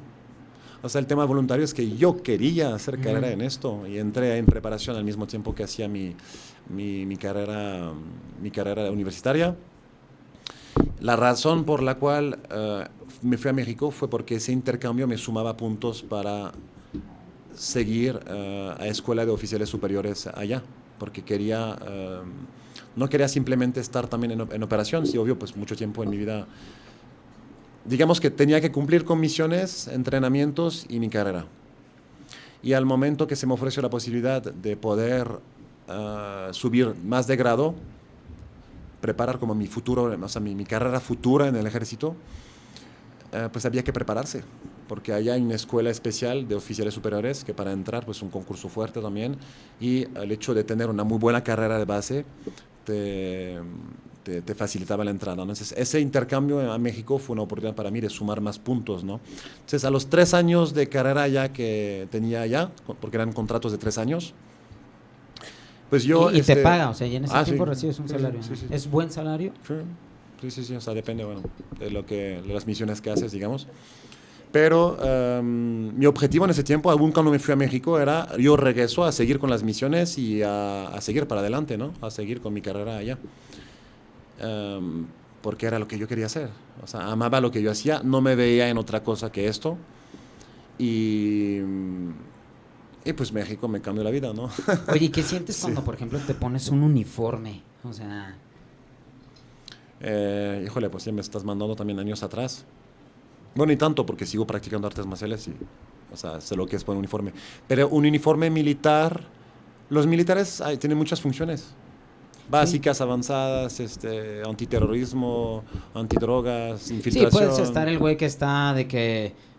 O sea, el tema voluntario es que yo quería hacer carrera en esto y entré en preparación al mismo tiempo que hacía mi carrera universitaria. La razón por la cual me fui a México fue porque ese intercambio me sumaba puntos para seguir a escuela de oficiales superiores allá, porque no quería simplemente estar también en operación. Sí, obvio, pues mucho tiempo en mi vida, digamos que tenía que cumplir con misiones, entrenamientos y mi carrera. Y al momento que se me ofreció la posibilidad de poder subir más de grado, preparar como mi futuro, o sea, mi carrera futura en el ejército, pues había que prepararse, porque allá hay una escuela especial de oficiales superiores que para entrar, pues un concurso fuerte también, y el hecho de tener una muy buena carrera de base te facilitaba la entrada, ¿no? Entonces, ese intercambio a México fue una oportunidad para mí de sumar más puntos, ¿no? Entonces, a los 3 años de carrera ya que tenía allá, porque eran contratos de 3 años, pues yo... Y te paga, o sea, y en ese tiempo sí, recibes un salario. Sí. ¿Es buen salario? Sí, o sea, depende, bueno, de las misiones que haces, digamos. Pero mi objetivo en ese tiempo, aún cuando me fui a México, era yo regreso a seguir con las misiones y a seguir para adelante, ¿no? A seguir con mi carrera allá. Porque era lo que yo quería hacer. O sea, amaba lo que yo hacía, no me veía en otra cosa que esto. Y pues México me cambió la vida, ¿no? Oye, ¿qué sientes cuando, por ejemplo, te pones un uniforme? O sea... híjole, pues ya me estás mandando también años atrás. Bueno, ni tanto, porque sigo practicando artes marciales y, o sea, sé lo que es poner un uniforme. Pero un uniforme militar, los militares tienen muchas funciones. Básicas, avanzadas, antiterrorismo, antidrogas, infiltración. Sí, puedes estar el güey que está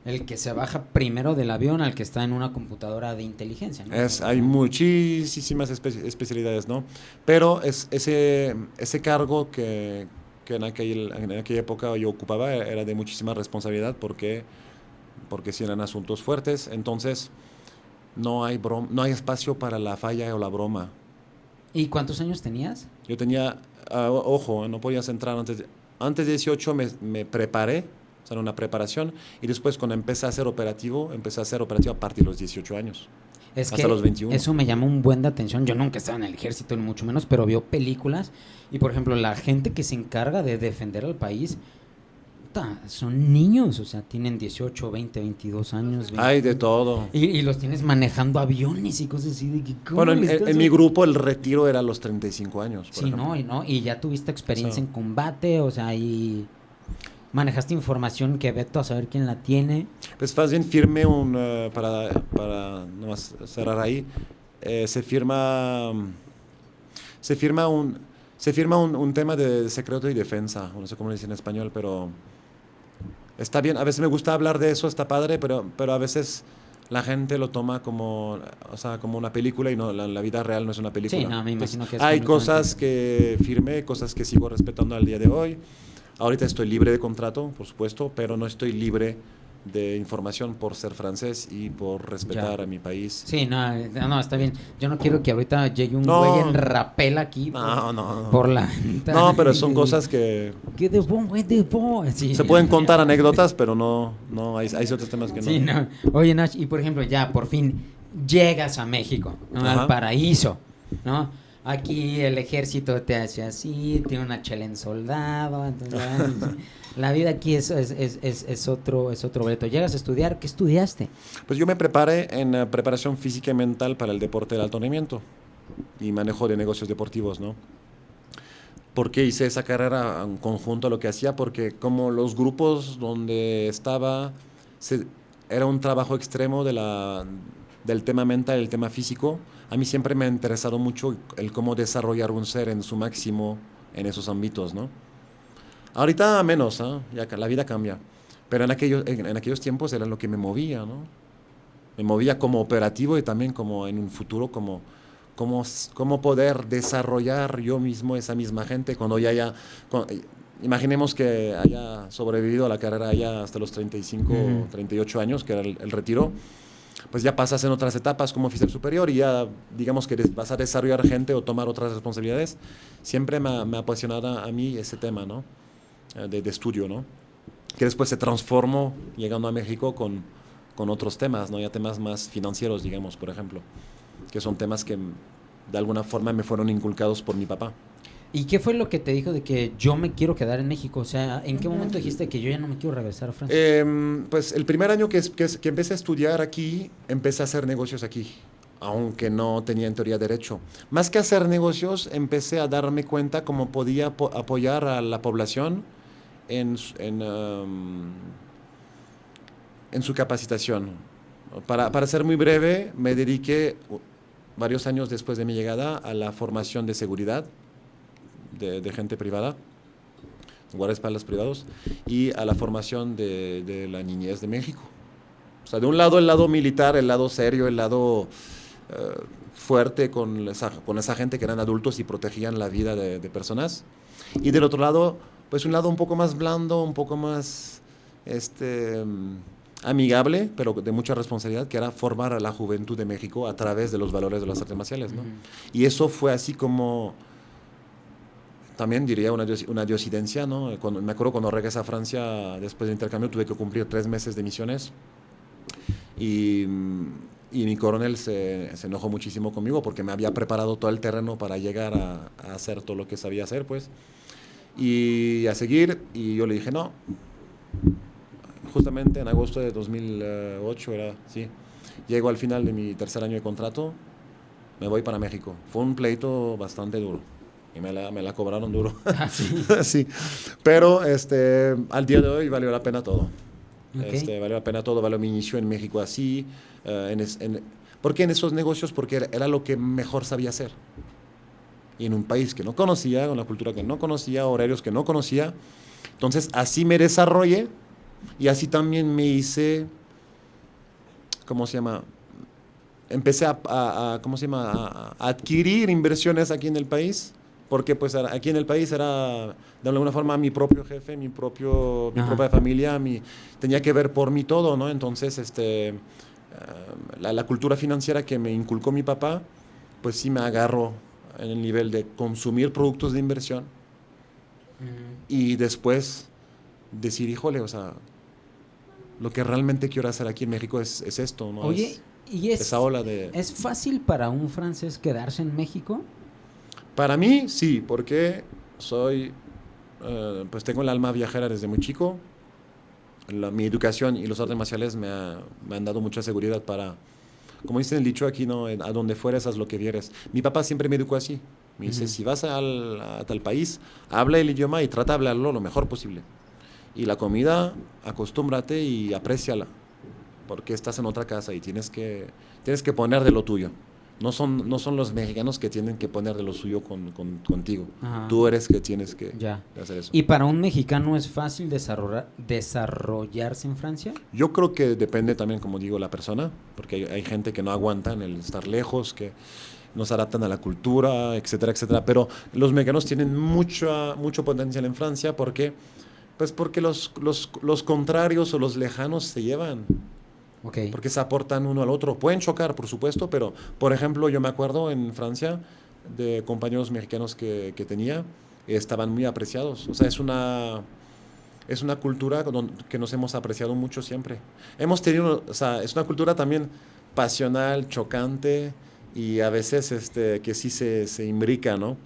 el que se baja primero del avión al que está en una computadora de inteligencia, ¿no? Hay muchísimas especialidades, ¿no? Pero ese cargo que en aquella época yo ocupaba era de muchísima responsabilidad porque sí eran asuntos fuertes. Entonces no hay espacio para la falla o la broma. ¿Y cuántos años tenías? Yo tenía, ojo, no podías entrar antes de 18, me preparé, o sea, una preparación, y después cuando empecé a ser operativo a partir de los 18 años. Hasta los 21. Eso me llama un buen de atención. Yo nunca estaba en el ejército, ni mucho menos, pero veo películas y, por ejemplo, la gente que se encarga de defender al país son niños, o sea, tienen 18, 20, 22 años. 20, hay de todo. Y los tienes manejando aviones y cosas así. De que, bueno, en mi grupo el retiro era a los 35 años. Sí, y ya tuviste experiencia en combate, o sea, y... ¿Manejaste información que veto a saber quién la tiene? Pues más bien firmé para nomás cerrar ahí, se firma un tema de secreto y defensa, no sé cómo lo dice en español, pero está bien. A veces me gusta hablar de eso, está padre, pero a veces la gente lo toma como una película y no, la vida real no es una película. Sí, no, me imagino que es hay cosas que firmé, cosas que sigo respetando al día de hoy. Ahorita estoy libre de contrato, por supuesto, pero no estoy libre de información por ser francés y por respetar a mi país. Sí, no, está bien. Yo no quiero que ahorita llegue un No. güey en rapel aquí No. por la... No, pero son cosas que ¡Qué de bon, güey, de bon! Sí. se pueden contar anécdotas, pero no hay otros temas que no. Sí, no. Oye, Nach, y por ejemplo, ya por fin llegas a México, ¿no? Al paraíso, ¿no? Aquí el ejército te hace así, tiene una chela en soldado, entonces, la vida aquí es otro reto. Llegas a estudiar, ¿qué estudiaste? Pues yo me preparé en preparación física y mental para el deporte del alto rendimiento y manejo de negocios deportivos, ¿no? ¿Por qué hice esa carrera en conjunto a lo que hacía? Porque como los grupos donde estaba, era un trabajo extremo del tema mental, el tema físico. A mí siempre me ha interesado mucho el cómo desarrollar un ser en su máximo en esos ámbitos, ¿no? Ahorita menos, ¿eh? Ya la vida cambia. Pero en aquellos tiempos era lo que me movía, ¿no? Me movía como operativo y también como en un futuro, cómo poder desarrollar yo mismo esa misma gente cuando imaginemos que haya sobrevivido a la carrera ya hasta los 35, 38 años, que era el retiro. Pues ya pasas en otras etapas como oficial superior y ya digamos que vas a desarrollar gente o tomar otras responsabilidades. Siempre me ha apasionado a mí ese tema, ¿no? De estudio, ¿no? Que después se transformó llegando a México con otros temas, ¿no? Ya temas más financieros, digamos, por ejemplo, que son temas que de alguna forma me fueron inculcados por mi papá. ¿Y qué fue lo que te dijo de que yo me quiero quedar en México? O sea, ¿en qué momento dijiste que yo ya no me quiero regresar a Francia? Pues el primer año que empecé a estudiar aquí, empecé a hacer negocios aquí, aunque no tenía en teoría derecho. Más que hacer negocios, empecé a darme cuenta cómo podía apoyar a la población en su capacitación. Para ser muy breve, me dediqué varios años después de mi llegada a la formación de seguridad de gente privada, guardaespaldas privados, y a la formación de la niñez de México. O sea, de un lado el lado militar, el lado serio, el lado fuerte con esa gente que eran adultos y protegían la vida de personas, y del otro lado, pues un lado un poco más blando, un poco más amigable, pero de mucha responsabilidad, que era formar a la juventud de México a través de los valores de las artes marciales, ¿no? Y eso fue así como, también diría una diosidencia, ¿no? Me acuerdo cuando regresé a Francia después del intercambio, tuve que cumplir 3 meses de misiones y mi coronel se enojó muchísimo conmigo porque me había preparado todo el terreno para llegar a hacer todo lo que sabía hacer, pues, y a seguir, y yo le dije no. Justamente en agosto de 2008 llego al final de mi tercer año de contrato, me voy para México. Fue un pleito bastante duro y me la cobraron duro. ¿Ah, sí? Sí, pero al día de hoy valió la pena todo. Okay. Valió la pena todo, valió mi inicio en México así. ¿Por qué en esos negocios? Porque era lo que mejor sabía hacer. Y en un país que no conocía, con la cultura que no conocía, horarios que no conocía. Entonces así me desarrollé. Y así también me hice, ¿cómo se llama? Empecé a adquirir inversiones aquí en el país, porque pues aquí en el país era de alguna forma mi propio jefe, mi propia familia, tenía que ver por mí todo, ¿no? Entonces, la cultura financiera que me inculcó mi papá, pues sí me agarró en el nivel de consumir productos de inversión y después decir, híjole, o sea, lo que realmente quiero hacer aquí en México es esto, ¿no? Oye, esa ola de... ¿Es fácil para un francés quedarse en México? Para mí, sí, porque pues tengo el alma viajera desde muy chico. Mi educación y los artes marciales me han dado mucha seguridad para, como dice el dicho aquí, ¿no? A donde fueres, haz lo que vieres. Mi papá siempre me educó así. Me dice, si vas a tal país, habla el idioma y trata de hablarlo lo mejor posible. Y la comida, acostúmbrate y apréciala, porque estás en otra casa y tienes que poner de lo tuyo. No son los mexicanos que tienen que poner de lo suyo contigo. Ajá. Tú eres que tienes que hacer eso. ¿Y para un mexicano es fácil desarrollarse en Francia? Yo creo que depende también, como digo, la persona, porque hay gente que no aguanta en el estar lejos, que no se adaptan a la cultura, etcétera, etcétera. Pero los mexicanos tienen mucho potencial en Francia porque Pues porque los contrarios o los lejanos se llevan. Okay. Porque se aportan uno al otro. Pueden chocar, por supuesto, pero, por ejemplo, yo me acuerdo en Francia de compañeros mexicanos que tenía, estaban muy apreciados. O sea, es una cultura que nos hemos apreciado mucho siempre. Hemos tenido, o sea, es una cultura también pasional, chocante y a veces que sí se imbrica, ¿no?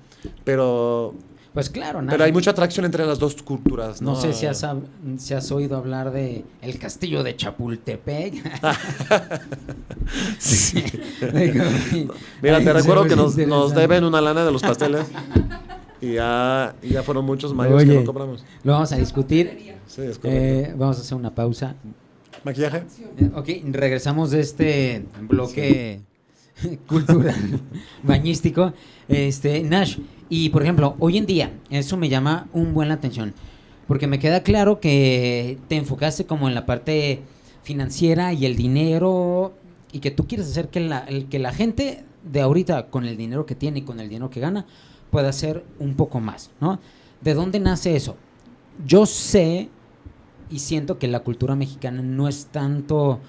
Pero, Pues claro, pero hay mucha atracción entre las dos culturas, ¿no? No sé si has oído hablar de el castillo de Chapultepec. Sí. Ay, Mira, te recuerdo que nos interesante. deben una lana de los pasteles y ya fueron muchos mayos que Oye, no cobramos. lo vamos a discutir. Sí, es correcto. Vamos a hacer una pausa. ¿Maquillaje? Ok, regresamos de este bloque cultural bañístico. Nash, y por ejemplo, hoy en día, eso me llama un buen la atención, porque me queda claro que te enfocaste como en la parte financiera y el dinero, y que tú quieres hacer que la gente de ahorita, con el dinero que tiene y con el dinero que gana, pueda hacer un poco más, ¿no? ¿De dónde nace eso? Yo sé y siento que la cultura mexicana no es tanto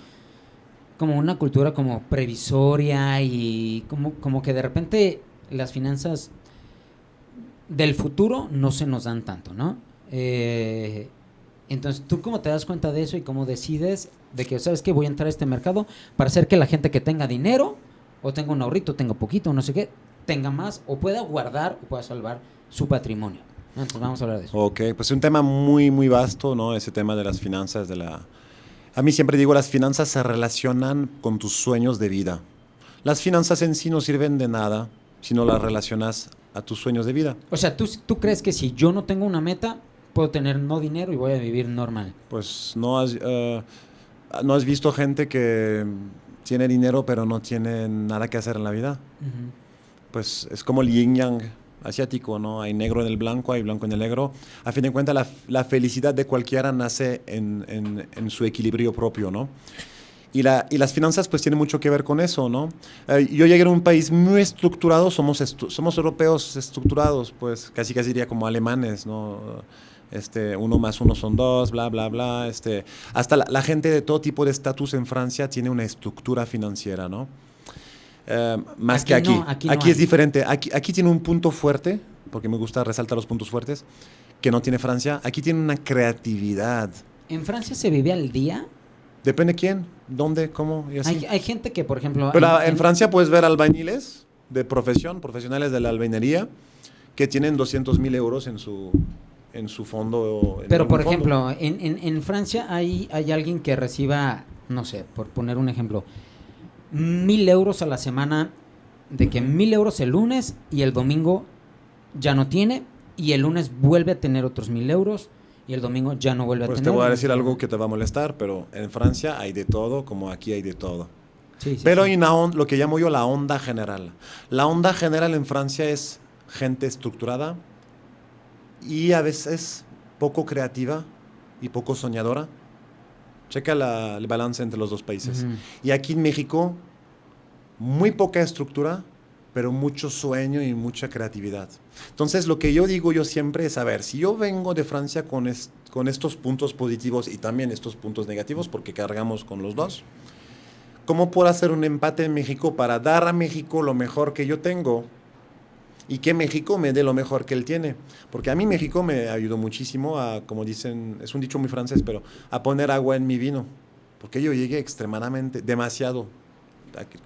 como una cultura como previsoria y como que de repente las finanzas del futuro no se nos dan tanto, ¿no? Entonces, ¿tú cómo te das cuenta de eso y cómo decides de que, sabes que voy a entrar a este mercado para hacer que la gente que tenga dinero o tenga un ahorrito, tenga poquito, no sé qué, tenga más o pueda guardar o pueda salvar su patrimonio? Entonces, vamos a hablar de eso. Ok, pues es un tema muy, muy vasto, ¿no? Ese tema de las finanzas, A mí siempre digo, las finanzas se relacionan con tus sueños de vida. Las finanzas en sí no sirven de nada si no las relacionas a tus sueños de vida. O sea, ¿tú crees que si yo no tengo una meta, puedo tener no dinero y voy a vivir normal? Pues no has visto gente que tiene dinero pero no tiene nada que hacer en la vida. Uh-huh. Pues es como el yin yang asiático, ¿no? Hay negro en el blanco, hay blanco en el negro. A fin de cuentas, la felicidad de cualquiera nace en su equilibrio propio, ¿no? Y las finanzas pues tienen mucho que ver con eso, ¿no? Yo llegué a un país muy estructurado, somos europeos estructurados, pues casi diría como alemanes, ¿no? 1 más 1 son 2, bla, bla, bla. Hasta la gente de todo tipo de estatus en Francia tiene una estructura financiera, ¿no? Más que aquí. No, aquí no es diferente. Aquí tiene un punto fuerte, porque me gusta resaltar los puntos fuertes, que no tiene Francia. Aquí tiene una creatividad. ¿En Francia se vive al día? Depende quién, dónde, cómo y así. Hay gente que, por ejemplo... Pero en Francia puedes ver albañiles de profesión, profesionales de la albañería, que tienen 200,000 euros en su fondo. Pero, por ejemplo, en Francia hay alguien que reciba, no sé, por poner un ejemplo, 1,000 euros a la semana, de que 1,000 euros el lunes y el domingo ya no tiene, y el lunes vuelve a tener otros 1,000 euros y el domingo ya no vuelve a Pues tener. te voy a decir algo que te va a molestar, pero en Francia hay de todo, como aquí hay de todo. Sí, Pero sí. hay lo que llamo yo la onda general. La onda general en Francia es gente estructurada y a veces poco creativa y poco soñadora. Checa el balance entre los dos países. Uh-huh. Y aquí en México, muy poca estructura, pero mucho sueño y mucha creatividad. Entonces, lo que yo digo yo siempre es, a ver, si yo vengo de Francia con estos puntos positivos y también estos puntos negativos, porque cargamos con los dos, ¿cómo puedo hacer un empate en México para dar a México lo mejor que yo tengo y que México me dé lo mejor que él tiene? Porque a mí México me ayudó muchísimo a, como dicen, es un dicho muy francés, pero a poner agua en mi vino. Porque yo llegué extremadamente, demasiado,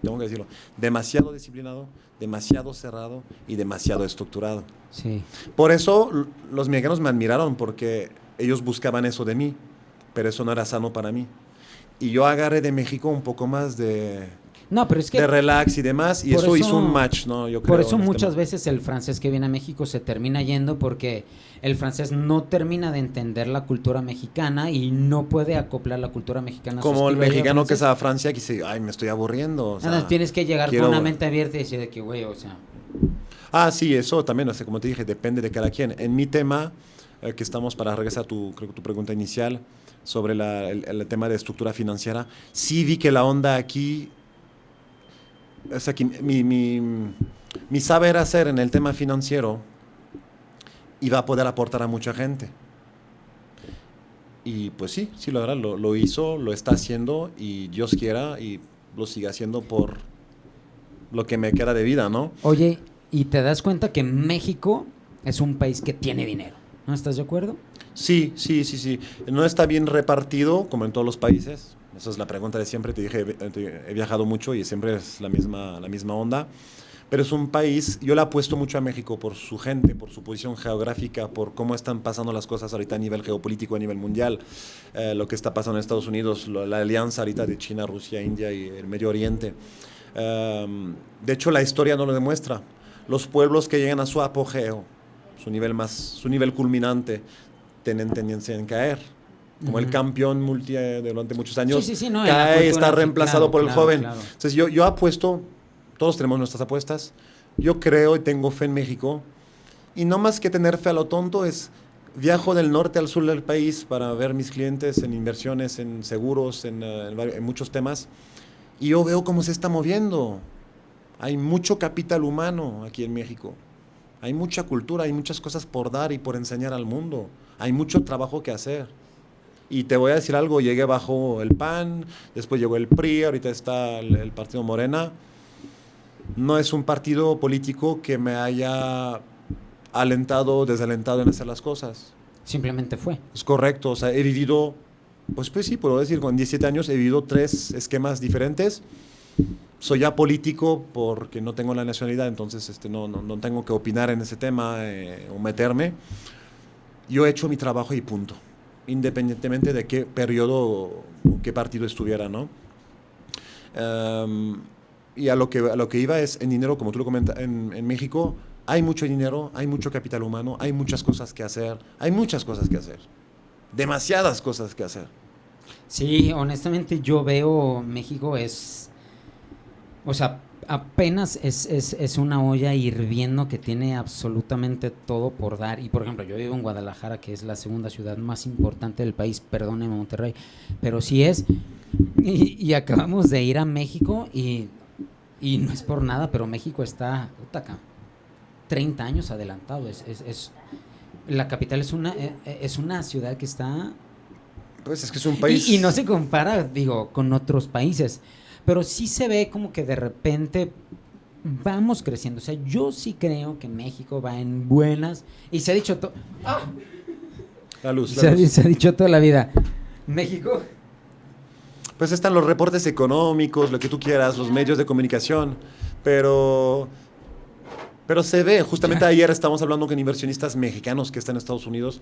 tengo que decirlo, demasiado disciplinado, demasiado cerrado y demasiado estructurado. Sí. Por eso los mexicanos me admiraron, porque ellos buscaban eso de mí, pero eso no era sano para mí. Y yo agarré de México un poco más de No, pero es que de relax y demás, y por eso eso hizo un match, ¿no? Yo creo, por eso en este muchas tema. veces el francés que viene a México se termina yendo, porque el francés no termina de entender la cultura mexicana y no puede acoplar la cultura mexicana a su Como el estilo de vida mexicano que francés. se va a Francia que dice, ay, me estoy aburriendo. O sea, Nada, tienes que llegar quiero- con una mente abierta y decir de que, güey, o sea... Sí, eso también, o sea, como te dije, depende de cada quien. En mi tema, que estamos para regresar a creo que tu pregunta inicial sobre el tema de estructura financiera, sí vi que la onda aquí, o sea, que mi saber hacer en el tema financiero iba a poder aportar a mucha gente. Y pues sí, la verdad, lo hizo, lo está haciendo y Dios quiera y lo sigue haciendo por lo que me queda de vida, ¿no? Oye, y te das cuenta que México es un país que tiene dinero, ¿no estás de acuerdo? Sí. No está bien repartido como en todos los países. Esa es la pregunta de siempre. Te dije, he viajado mucho y siempre es la misma onda. Pero es un país, yo le apuesto mucho a México por su gente, por su posición geográfica, por cómo están pasando las cosas ahorita a nivel geopolítico, a nivel mundial, lo que está pasando en Estados Unidos, la alianza ahorita de China, Rusia, India y el Medio Oriente. De hecho, la historia no lo demuestra. Los pueblos que llegan a su apogeo, su nivel culminante, tienen tendencia en caer. Como el campeón durante muchos años no, cae, está reemplazado por el joven. Claro. Entonces yo apuesto, todos tenemos nuestras apuestas, yo creo y tengo fe en México, y no más que tener fe a lo tonto es, viajo del norte al sur del país para ver mis clientes en inversiones, en seguros, en muchos temas, y yo veo cómo se está moviendo. Hay mucho capital humano aquí en México. Hay mucha cultura, hay muchas cosas por dar y por enseñar al mundo. Hay mucho trabajo que hacer. Y te voy a decir algo, llegué bajo el PAN, después llegó el PRI, ahorita está el partido Morena. No es un partido político que me haya alentado o desalentado en hacer las cosas. Simplemente fue. Es correcto, o sea, he vivido, pues sí, puedo decir, con 17 años he vivido 3 esquemas diferentes. Soy ya político porque no tengo la nacionalidad, entonces no tengo que opinar en ese tema o meterme. Yo he hecho mi trabajo y punto, independientemente de qué periodo o qué partido estuviera, ¿no? Y a lo que iba es en dinero, como tú lo comentas, en México hay mucho dinero, hay mucho capital humano, hay muchas cosas que hacer, demasiadas cosas que hacer. Sí, honestamente yo veo México o sea, apenas es una olla hirviendo que tiene absolutamente todo por dar. Y por ejemplo, yo vivo en Guadalajara, que es la segunda ciudad más importante del país, perdóneme Monterrey, pero sí es. Y acabamos de ir a México y no es por nada, pero México está 30 años adelantado. La capital es una ciudad que está... Pues es que es un país... Y no se compara, digo, con otros países. Pero sí se ve como que de repente vamos creciendo. O sea, yo sí creo que México va en buenas. Y se ha dicho todo. La luz. Se ha dicho toda la vida. México. Pues están los reportes económicos, lo que tú quieras, los medios de comunicación. Pero se ve. Justamente ayer estamos hablando con inversionistas mexicanos que están en Estados Unidos.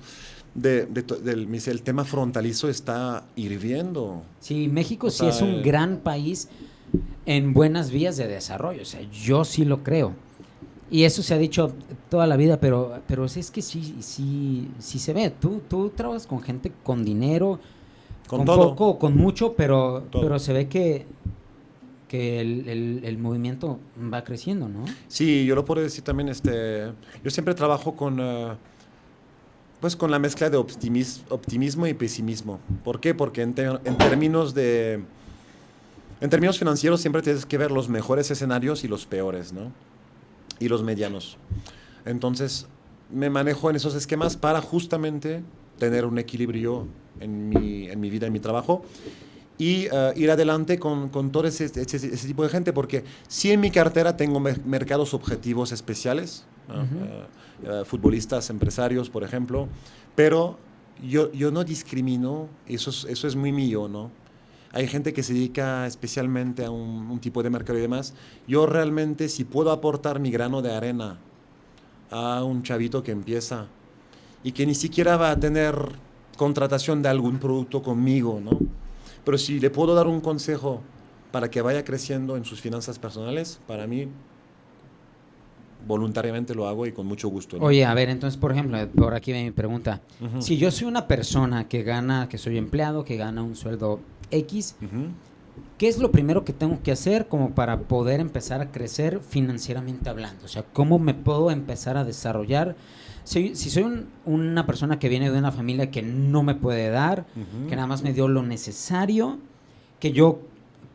El tema frontalizo está hirviendo. Sí, México sí es un gran país en buenas vías de desarrollo. O sea, yo sí lo creo. Y eso se ha dicho toda la vida, pero es que sí se ve. Tú trabajas con gente con dinero, con todo. Poco, con mucho, pero se ve que el movimiento va creciendo, ¿no? Sí, yo lo puedo decir también. Yo siempre trabajo con la mezcla de optimismo y pesimismo. ¿Por qué? Porque en términos financieros siempre tienes que ver los mejores escenarios y los peores, ¿no? Y los medianos. Entonces, me manejo en esos esquemas para justamente tener un equilibrio en mi vida, en mi trabajo, y ir adelante con todo ese tipo de gente, porque sí en mi cartera tengo mercados objetivos especiales, ¿no? Futbolistas, empresarios, por ejemplo, pero yo no discrimino, eso es muy mío, ¿no? Hay gente que se dedica especialmente a un tipo de mercado y demás. Yo realmente, si puedo aportar mi grano de arena a un chavito que empieza y que ni siquiera va a tener contratación de algún producto conmigo, ¿no? Pero si le puedo dar un consejo para que vaya creciendo en sus finanzas personales, para mí, voluntariamente lo hago y con mucho gusto, ¿no? Oye, a ver, entonces, por ejemplo, por aquí viene mi pregunta. Si yo soy una persona que soy empleado, que gana un sueldo X, ¿qué es lo primero que tengo que hacer como para poder empezar a crecer financieramente hablando? O sea, ¿cómo me puedo empezar a desarrollar? Si soy una persona que viene de una familia que no me puede dar, que nada más me dio lo necesario, que yo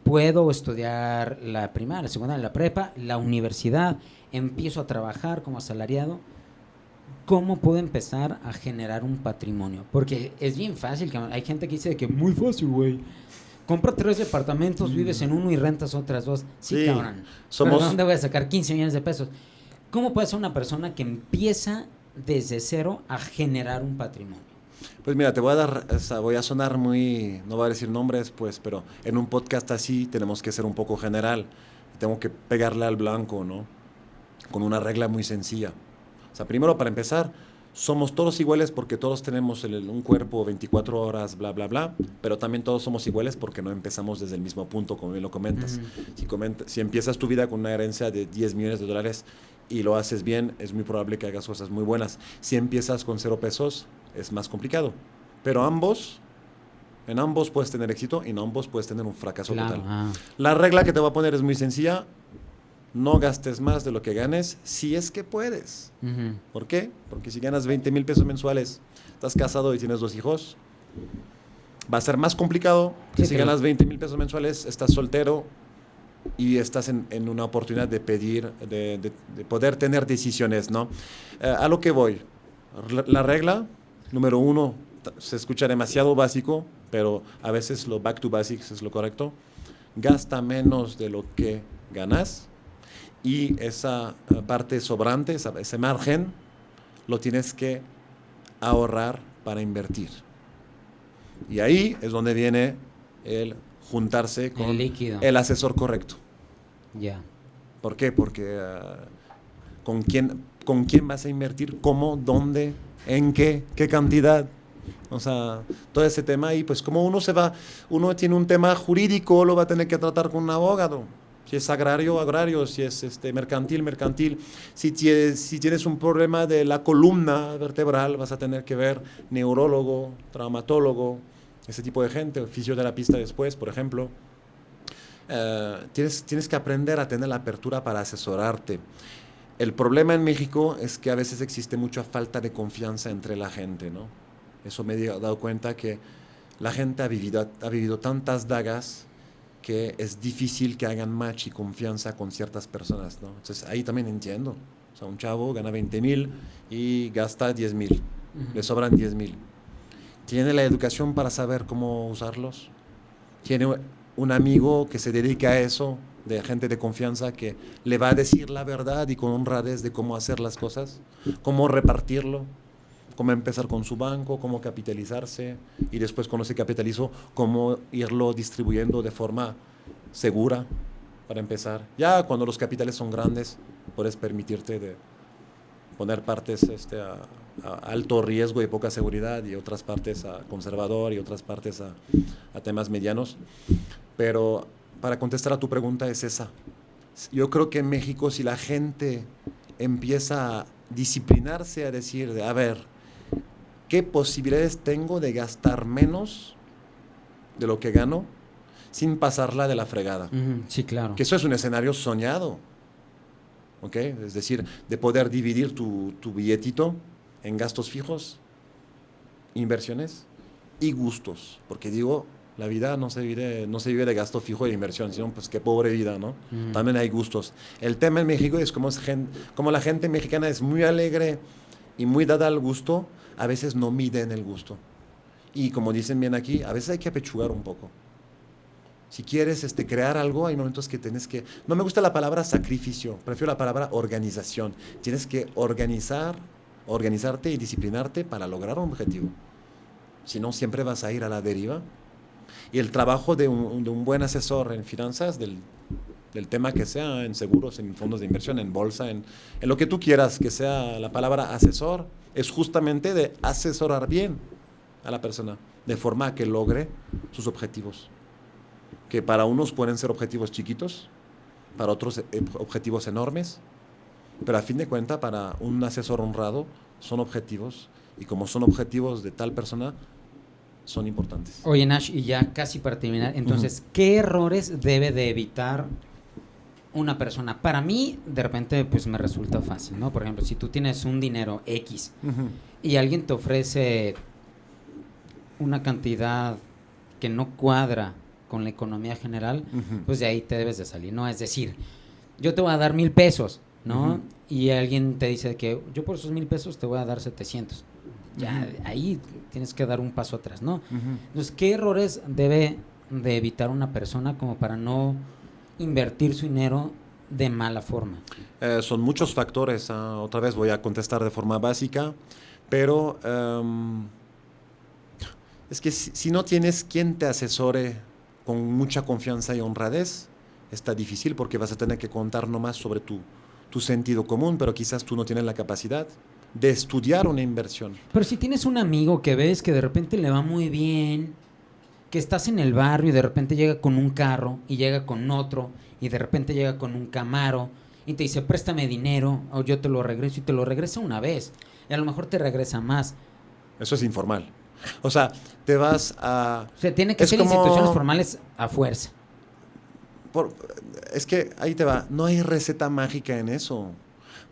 puedo estudiar la primaria, la secundaria, la prepa, la universidad, empiezo a trabajar como asalariado, ¿cómo puedo empezar a generar un patrimonio? Porque es bien fácil, hay gente que dice que muy fácil, güey. Compra 3 departamentos, vives en uno y rentas otras 2. Sí, cabrón. ¿Pero de dónde voy a sacar 15 millones de pesos? ¿Cómo puede ser una persona que empieza desde cero a generar un patrimonio? Pues mira, te voy a dar, voy a sonar muy, no voy a decir nombres, pues, pero en un podcast así tenemos que ser un poco general. Tengo que pegarle al blanco, ¿no? Con una regla muy sencilla. O sea, primero, para empezar, somos todos iguales porque todos tenemos un cuerpo 24 horas, bla, bla, bla, pero también todos somos iguales porque no empezamos desde el mismo punto, como bien lo comentas. Si empiezas tu vida con una herencia de 10 millones de dólares y lo haces bien, es muy probable que hagas cosas muy buenas. Si empiezas con 0 pesos, es más complicado. Pero en ambos puedes tener éxito y en ambos puedes tener un fracaso total. La regla que te voy a poner es muy sencilla. No gastes más de lo que ganes si es que puedes. ¿Por qué? Porque si ganas 20 mil pesos mensuales, estás casado y tienes 2 hijos, va a ser más complicado que si ganas 20 mil pesos mensuales, estás soltero y estás en una oportunidad de pedir, de poder tener decisiones, ¿no? A lo que voy. La regla, número 1, se escucha demasiado básico, pero a veces lo back to basics es lo correcto. Gasta menos de lo que ganas. Y esa parte sobrante, ese margen, lo tienes que ahorrar para invertir. Y ahí es donde viene el juntarse con el asesor correcto. Ya. ¿Por qué? Porque ¿con quién vas a invertir? ¿Cómo? ¿Dónde? ¿En qué? ¿Qué cantidad? O sea, todo ese tema. Y pues como uno tiene un tema jurídico, lo va a tener que tratar con un abogado. Si es agrario, agrario, si es mercantil, mercantil. Si tienes un problema de la columna vertebral, vas a tener que ver neurólogo, traumatólogo, ese tipo de gente, fisioterapista después, por ejemplo. Tienes que aprender a tener la apertura para asesorarte. El problema en México es que a veces existe mucha falta de confianza entre la gente, ¿no? Eso me he dado cuenta que la gente ha vivido tantas dagas que es difícil que hagan match y confianza con ciertas personas, ¿no? Entonces ahí también entiendo. O sea, un chavo gana 20 mil y gasta 10 mil. Le sobran 10 mil. ¿Tiene la educación para saber cómo usarlos? ¿Tiene un amigo que se dedica a eso, de gente de confianza, que le va a decir la verdad y con honradez de cómo hacer las cosas? ¿Cómo repartirlo? ¿Cómo empezar con su banco? ¿Cómo capitalizarse? Y después, cuando se capitalizó, cómo irlo distribuyendo de forma segura para empezar. Ya cuando los capitales son grandes, puedes permitirte de poner partes a alto riesgo y poca seguridad, y otras partes a conservador, y otras partes a temas medianos. Pero para contestar a tu pregunta es esa. Yo creo que en México, si la gente empieza a disciplinarse, a decir, a ver, ¿qué posibilidades tengo de gastar menos de lo que gano sin pasarla de la fregada? Sí, claro. Que eso es un escenario soñado, ¿ok? Es decir, de poder dividir tu billetito en gastos fijos, inversiones y gustos. Porque digo, la vida no se vive de gasto fijo e inversión, sino pues qué pobre vida, ¿no? También hay gustos. El tema en México es como la gente mexicana es muy alegre y muy dada al gusto, a veces no miden el gusto. Y como dicen bien aquí, a veces hay que apechugar un poco. Si quieres crear algo, hay momentos que tienes que... No me gusta la palabra sacrificio, prefiero la palabra organización. Tienes que organizarte y disciplinarte para lograr un objetivo. Si no, siempre vas a ir a la deriva. Y el trabajo de un buen asesor en finanzas, del tema que sea, en seguros, en fondos de inversión, en bolsa, en lo que tú quieras, que sea la palabra asesor, es justamente de asesorar bien a la persona, de forma que logre sus objetivos. Que para unos pueden ser objetivos chiquitos, para otros objetivos enormes, pero a fin de cuentas, para un asesor honrado, son objetivos, y como son objetivos de tal persona, son importantes. Oye, Nash, y ya casi para terminar, entonces, ¿qué errores debe de evitar una persona? Para mí, de repente, pues me resulta fácil, ¿no? Por ejemplo, si tú tienes un dinero X y alguien te ofrece una cantidad que no cuadra con la economía general, pues de ahí te debes de salir, ¿no? Es decir, yo te voy a dar 1,000 pesos, ¿no? y alguien te dice que yo por esos 1,000 pesos te voy a dar 700. Ya ahí tienes que dar un paso atrás, ¿no? Entonces, ¿qué errores debe de evitar una persona como para no invertir su dinero de mala forma? Son muchos factores. Otra vez voy a contestar de forma básica, pero es que si no tienes quien te asesore con mucha confianza y honradez, está difícil porque vas a tener que contar nomás sobre tu sentido común, pero quizás tú no tienes la capacidad de estudiar una inversión. Pero si tienes un amigo que ves que de repente le va muy bien, que estás en el barrio y de repente llega con un carro y llega con otro y de repente llega con un Camaro y te dice préstame dinero o yo te lo regreso y te lo regresa una vez y a lo mejor te regresa más. Eso es informal. O sea, te vas a... O sea, tiene que ser instituciones formales a fuerza. Es que ahí te va, no hay receta mágica en eso.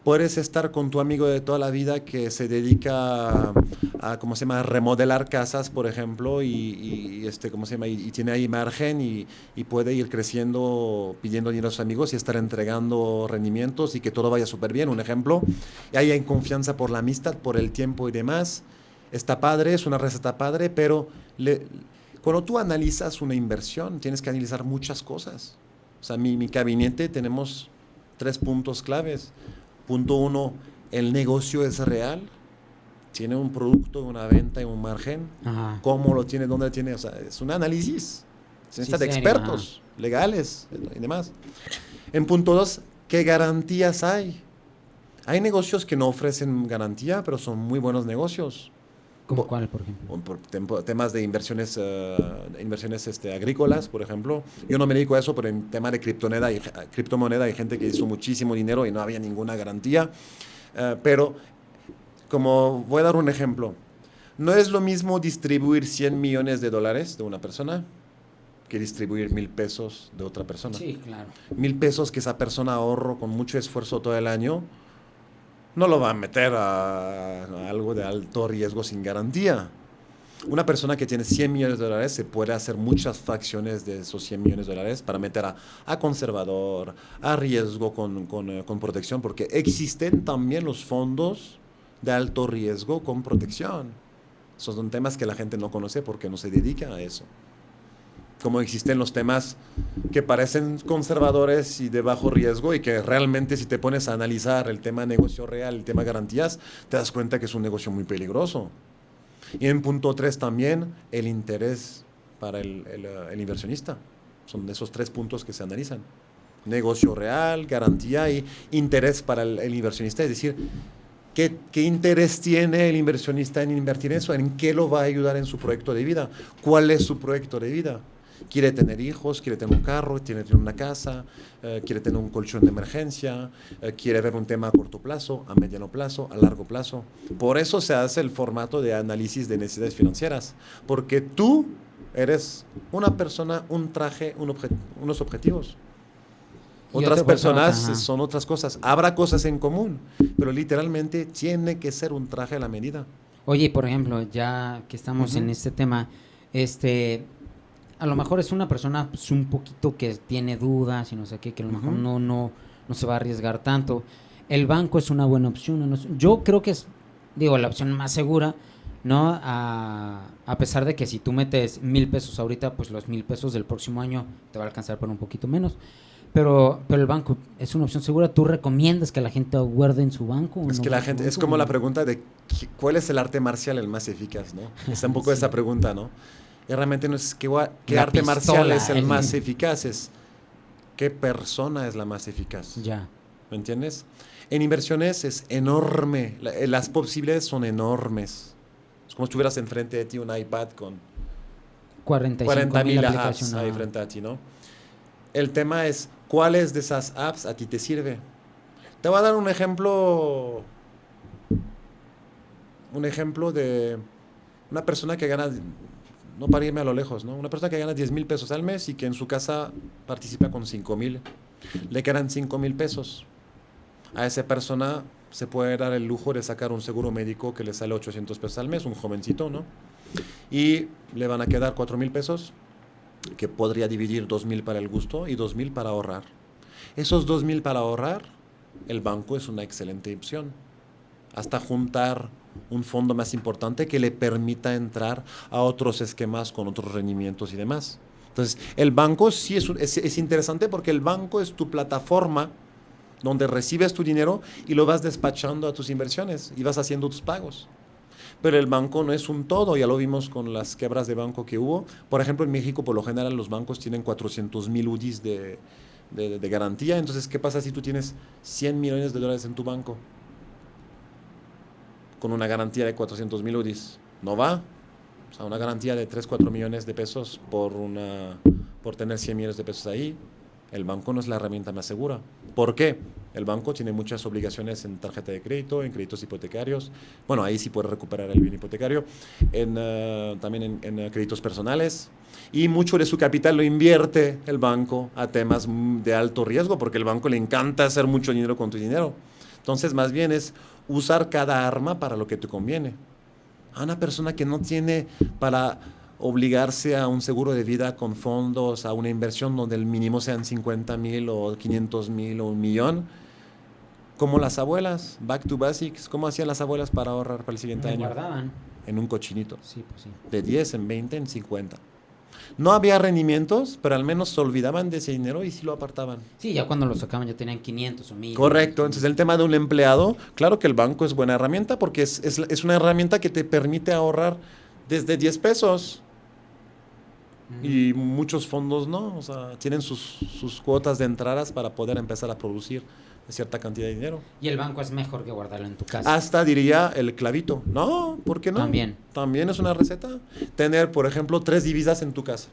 Puedes estar con tu amigo de toda la vida que se dedica ¿cómo se llama?, a remodelar casas, por ejemplo, ¿cómo se llama?, y tiene ahí margen y puede ir creciendo pidiendo dinero a sus amigos y estar entregando rendimientos y que todo vaya súper bien, un ejemplo. Y ahí hay confianza por la amistad, por el tiempo y demás. Está padre, es una receta padre, pero cuando tú analizas una inversión, tienes que analizar muchas cosas. O sea, mi gabinete tenemos 3 puntos claves. Punto 1, el negocio es real, tiene un producto, una venta y un margen. Ajá. ¿Cómo lo tiene? ¿Dónde lo tiene? O sea, es un análisis. Se necesita de expertos legales y demás. En punto 2, ¿qué garantías hay? Hay negocios que no ofrecen garantía, pero son muy buenos negocios. ¿Cómo cuál, por ejemplo? Por temas de inversiones agrícolas, por ejemplo. Yo no me dedico a eso, pero en tema de criptomoneda hay gente que hizo muchísimo dinero y no había ninguna garantía. Pero, como voy a dar un ejemplo, no es lo mismo distribuir $100 millones de una persona que distribuir 1,000 pesos de otra persona. Sí, claro. 1,000 pesos que esa persona ahorró con mucho esfuerzo todo el año, no lo va a meter a algo de alto riesgo sin garantía. Una persona que tiene $100 millones se puede hacer muchas fracciones de esos $100 millones para meter a conservador, a riesgo con protección, porque existen también los fondos de alto riesgo con protección. Esos son temas que la gente no conoce porque no se dedica a eso. Como existen los temas que parecen conservadores y de bajo riesgo y que realmente si te pones a analizar el tema negocio real, el tema garantías, te das cuenta que es un negocio muy peligroso. Y en punto 3 también el interés para el inversionista. Son de esos 3 puntos que se analizan. Negocio real, garantía y interés para el inversionista. Es decir, ¿qué interés tiene el inversionista en invertir en eso? ¿En qué lo va a ayudar en su proyecto de vida? ¿Cuál es su proyecto de vida? Quiere tener hijos, quiere tener un carro, quiere tener una casa, quiere tener un colchón de emergencia, quiere ver un tema a corto plazo, a mediano plazo, a largo plazo. Por eso se hace el formato de análisis de necesidades financieras, porque tú eres una persona, un traje, unos objetivos. Otras personas son otras cosas. Habrá cosas en común, pero literalmente tiene que ser un traje a la medida. Oye, por ejemplo, ya que estamos en este tema, a lo mejor es una persona pues, un poquito que tiene dudas y no sé qué, que a lo mejor no se va a arriesgar tanto. El banco es una buena opción. Yo creo que es, la opción más segura, ¿no? A pesar de que si tú metes 1,000 pesos ahorita, pues los 1,000 pesos del próximo año te va a alcanzar por un poquito menos. Pero el banco es una opción segura. ¿Tú recomiendas que la gente guarde en su banco? Es que la gente, es como la pregunta de ¿cuál es el arte marcial el más eficaz, ¿no? Está un poco esa pregunta, ¿no? Y realmente no es qué arte marcial es el más eficaz, es qué persona es la más eficaz. Ya. ¿Me entiendes? En inversiones es enorme, las posibilidades son enormes. Es como si tuvieras enfrente de ti un iPad con 40,000 apps ahí frente a ti, ¿no? El tema es, ¿cuáles de esas apps a ti te sirve? Te voy a dar un ejemplo de una persona que gana, no para irme a lo lejos, ¿no? Una persona que gana 10,000 pesos al mes y que en su casa participa con 5,000. Le quedan 5,000 pesos. A esa persona se puede dar el lujo de sacar un seguro médico que le sale 800 pesos al mes, un jovencito, ¿no? Y le van a quedar 4,000 pesos, que podría dividir 2,000 para el gusto y 2,000 para ahorrar. Esos 2,000 para ahorrar el banco es una excelente opción. Hasta juntar un fondo más importante que le permita entrar a otros esquemas con otros rendimientos y demás. Entonces, el banco sí es interesante porque el banco es tu plataforma donde recibes tu dinero y lo vas despachando a tus inversiones y vas haciendo tus pagos. Pero el banco no es un todo, ya lo vimos con las quebras de banco que hubo. Por ejemplo, en México, por lo general, los bancos tienen 400,000 UDIs de garantía. Entonces, ¿qué pasa si tú tienes 100 millones de dólares en tu banco? Con una garantía de 400,000 UDIs. No va. O sea, una garantía de 3, 4 millones de pesos por tener 100 millones de pesos ahí. El banco no es la herramienta más segura. ¿Por qué? El banco tiene muchas obligaciones en tarjeta de crédito, en créditos hipotecarios. Bueno, ahí sí puede recuperar el bien hipotecario. También en créditos personales. Y mucho de su capital lo invierte el banco a temas de alto riesgo, porque el banco le encanta hacer mucho dinero con tu dinero. Entonces, más bien es usar cada arma para lo que te conviene. A una persona que no tiene para obligarse a un seguro de vida con fondos, a una inversión donde el mínimo sean 50,000 o 500,000 o 1,000,000, como las abuelas, back to basics. ¿Cómo hacían las abuelas para ahorrar para el siguiente año? Guardaban. En un cochinito. Sí, pues sí. De 10, en 20, en 50. No había rendimientos, pero al menos se olvidaban de ese dinero y sí lo apartaban. Sí, ya cuando lo sacaban ya tenían 500 o 1000. Correcto. Entonces, el tema de un empleado, claro que el banco es buena herramienta porque es una herramienta que te permite ahorrar desde 10 pesos. Y muchos fondos no, o sea, tienen sus cuotas de entradas para poder empezar a producir cierta cantidad de dinero. Y el banco es mejor que guardarlo en tu casa. Hasta diría el clavito. No, ¿por qué no? También. También es una receta. Tener, por ejemplo, 3 divisas en tu casa.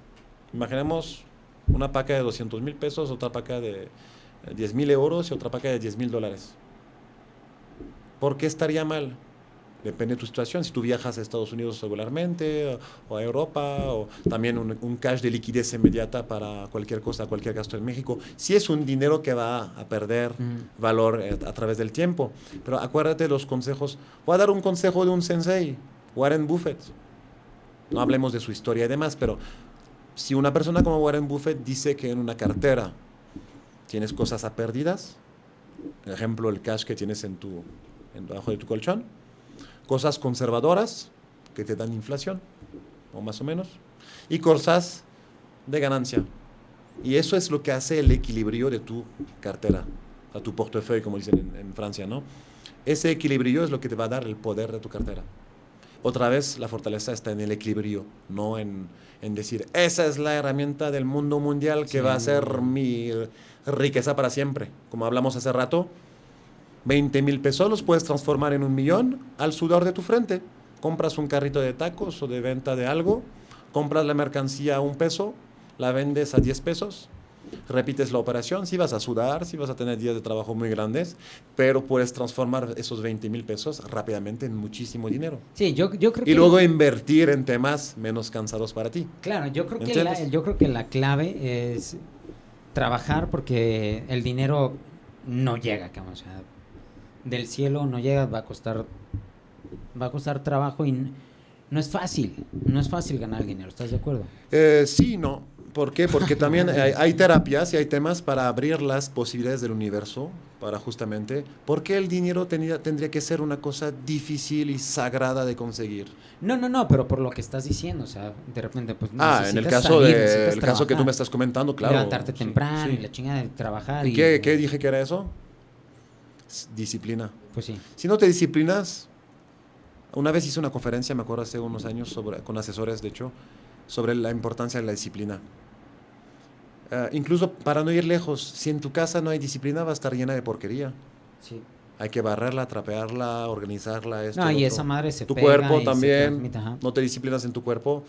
Imaginemos una paca de 200,000 pesos, otra paca de 10,000 euros y otra paca de 10,000 dólares. ¿Por qué estaría mal? Depende de tu situación. Si tú viajas a Estados Unidos regularmente o a Europa, o también un cash de liquidez inmediata para cualquier cosa, cualquier gasto en México. Sí es un dinero que va a perder valor a través del tiempo. Pero acuérdate de los consejos. Voy a dar un consejo de un sensei, Warren Buffett. No hablemos de su historia y demás, pero si una persona como Warren Buffett dice que en una cartera tienes cosas a pérdidas, por ejemplo, el cash que tienes debajo de tu colchón, cosas conservadoras que te dan inflación, o más o menos, y cosas de ganancia. Y eso es lo que hace el equilibrio de tu cartera, a tu portefeuille, como dicen en Francia, ¿no? Ese equilibrio es lo que te va a dar el poder de tu cartera. Otra vez, la fortaleza está en el equilibrio, no en decir, esa es la herramienta del mundo mundial que va a ser mi riqueza para siempre. Como hablamos hace rato, 20,000 pesos los puedes transformar en 1,000,000 al sudor de tu frente. Compras un carrito de tacos o de venta de algo, compras la mercancía a 1 peso, la vendes a 10 pesos, repites la operación. Sí vas a sudar, sí vas a tener días de trabajo muy grandes, pero puedes transformar esos 20,000 pesos rápidamente en muchísimo dinero. Sí, yo creo que... Y luego invertir en temas menos cansados para ti. Claro, yo creo que la clave es trabajar porque el dinero no llega, o sea, del cielo no llega, va a costar trabajo y no es fácil ganar el dinero, ¿estás de acuerdo? Sí, no. ¿Por qué? Porque también hay terapias y hay temas para abrir las posibilidades del universo, para justamente, ¿por qué el dinero tendría que ser una cosa difícil y sagrada de conseguir? No, pero por lo que estás diciendo, o sea, de repente pues en el caso que tú me estás comentando, claro. Levantarte temprano sí. y la chingada de trabajar. ¿Y qué dije que era eso? Disciplina. Pues sí. Si no te disciplinas, una vez hice una conferencia, me acuerdo hace unos años, con asesores, de hecho, sobre la importancia de la disciplina. Incluso para no ir lejos, si en tu casa no hay disciplina, va a estar llena de porquería. Sí. Hay que barrerla, trapearla, organizarla. No, y esa madre se tu pega cuerpo y también, no te disciplinas en tu cuerpo,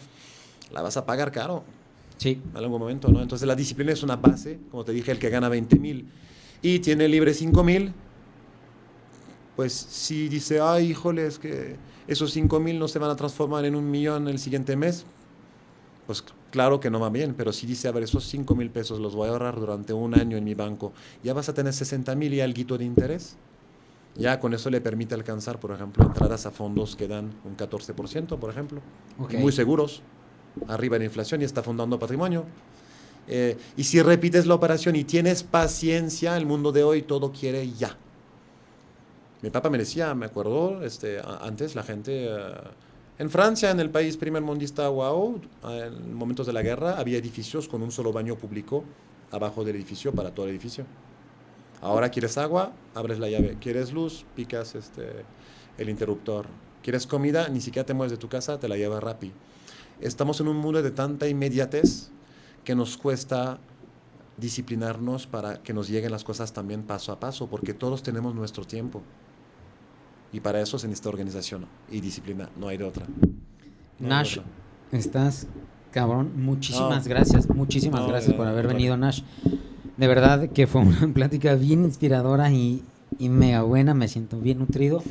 la vas a pagar caro. Sí. En algún momento, ¿no? Entonces la disciplina es una base, como te dije, el que gana 20,000 y tiene libre 5,000, pues si dice, ay, híjole, es que esos 5,000 no se van a transformar en 1,000,000 el siguiente mes, pues claro que no va bien, pero si dice, a ver, esos 5,000 pesos los voy a ahorrar durante un año en mi banco, ya vas a tener 60,000 y alguito de interés. Ya con eso le permite alcanzar, por ejemplo, entradas a fondos que dan un 14%, por ejemplo, muy seguros, arriba de la inflación y está fundando patrimonio. Y si repites la operación y tienes paciencia, el mundo de hoy todo quiere ya. Mi papá me decía, me acuerdo, antes la gente... en Francia, en el país primer mundista, wow, en momentos de la guerra, había edificios con un solo baño público abajo del edificio para todo el edificio. Ahora quieres agua, abres la llave. Quieres luz, picas el interruptor. Quieres comida, ni siquiera te mueves de tu casa, te la lleva Rappi. Estamos en un mundo de tanta inmediatez que nos cuesta disciplinarnos para que nos lleguen las cosas también paso a paso, porque todos tenemos nuestro tiempo. Y para eso se necesita organización y disciplina, no hay de otra. Nash, estás cabrón. Muchísimas gracias por haber venido, Nash. De verdad que fue una plática bien inspiradora y mega buena. Me siento bien nutrido.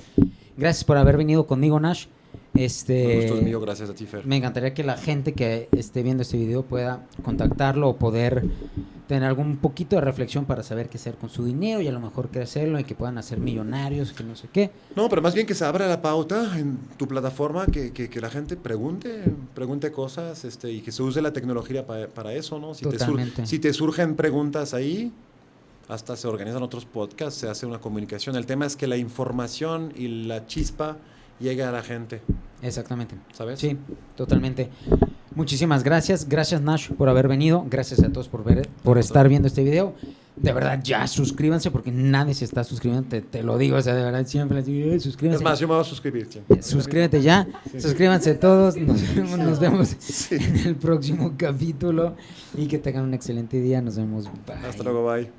Gracias por haber venido conmigo, Nash. El gusto es mío, gracias a ti, Fer. Me encantaría que la gente que esté viendo este video pueda contactarlo o poder tener algún poquito de reflexión para saber qué hacer con su dinero y a lo mejor crecerlo y que puedan hacer millonarios, que no sé qué. No, pero más bien que se abra la pauta en tu plataforma, que la gente pregunte cosas y que se use la tecnología para eso, ¿no? Si te surgen preguntas ahí, hasta se organizan otros podcasts, se hace una comunicación. El tema es que la información y la chispa llegue a la gente. Exactamente. ¿Sabes? Sí, totalmente. Muchísimas gracias. Gracias, Nash, por haber venido. Gracias a todos por estar viendo este video. De verdad, ya suscríbanse porque nadie se está suscribiendo. Te lo digo, o sea, de verdad, siempre les digo, suscríbanse. Es más, yo me voy a suscribir. Suscríbete ya. Sí. Suscríbanse todos. Nos vemos sí. en el próximo capítulo y que tengan un excelente día. Nos vemos. Bye. Hasta luego, bye.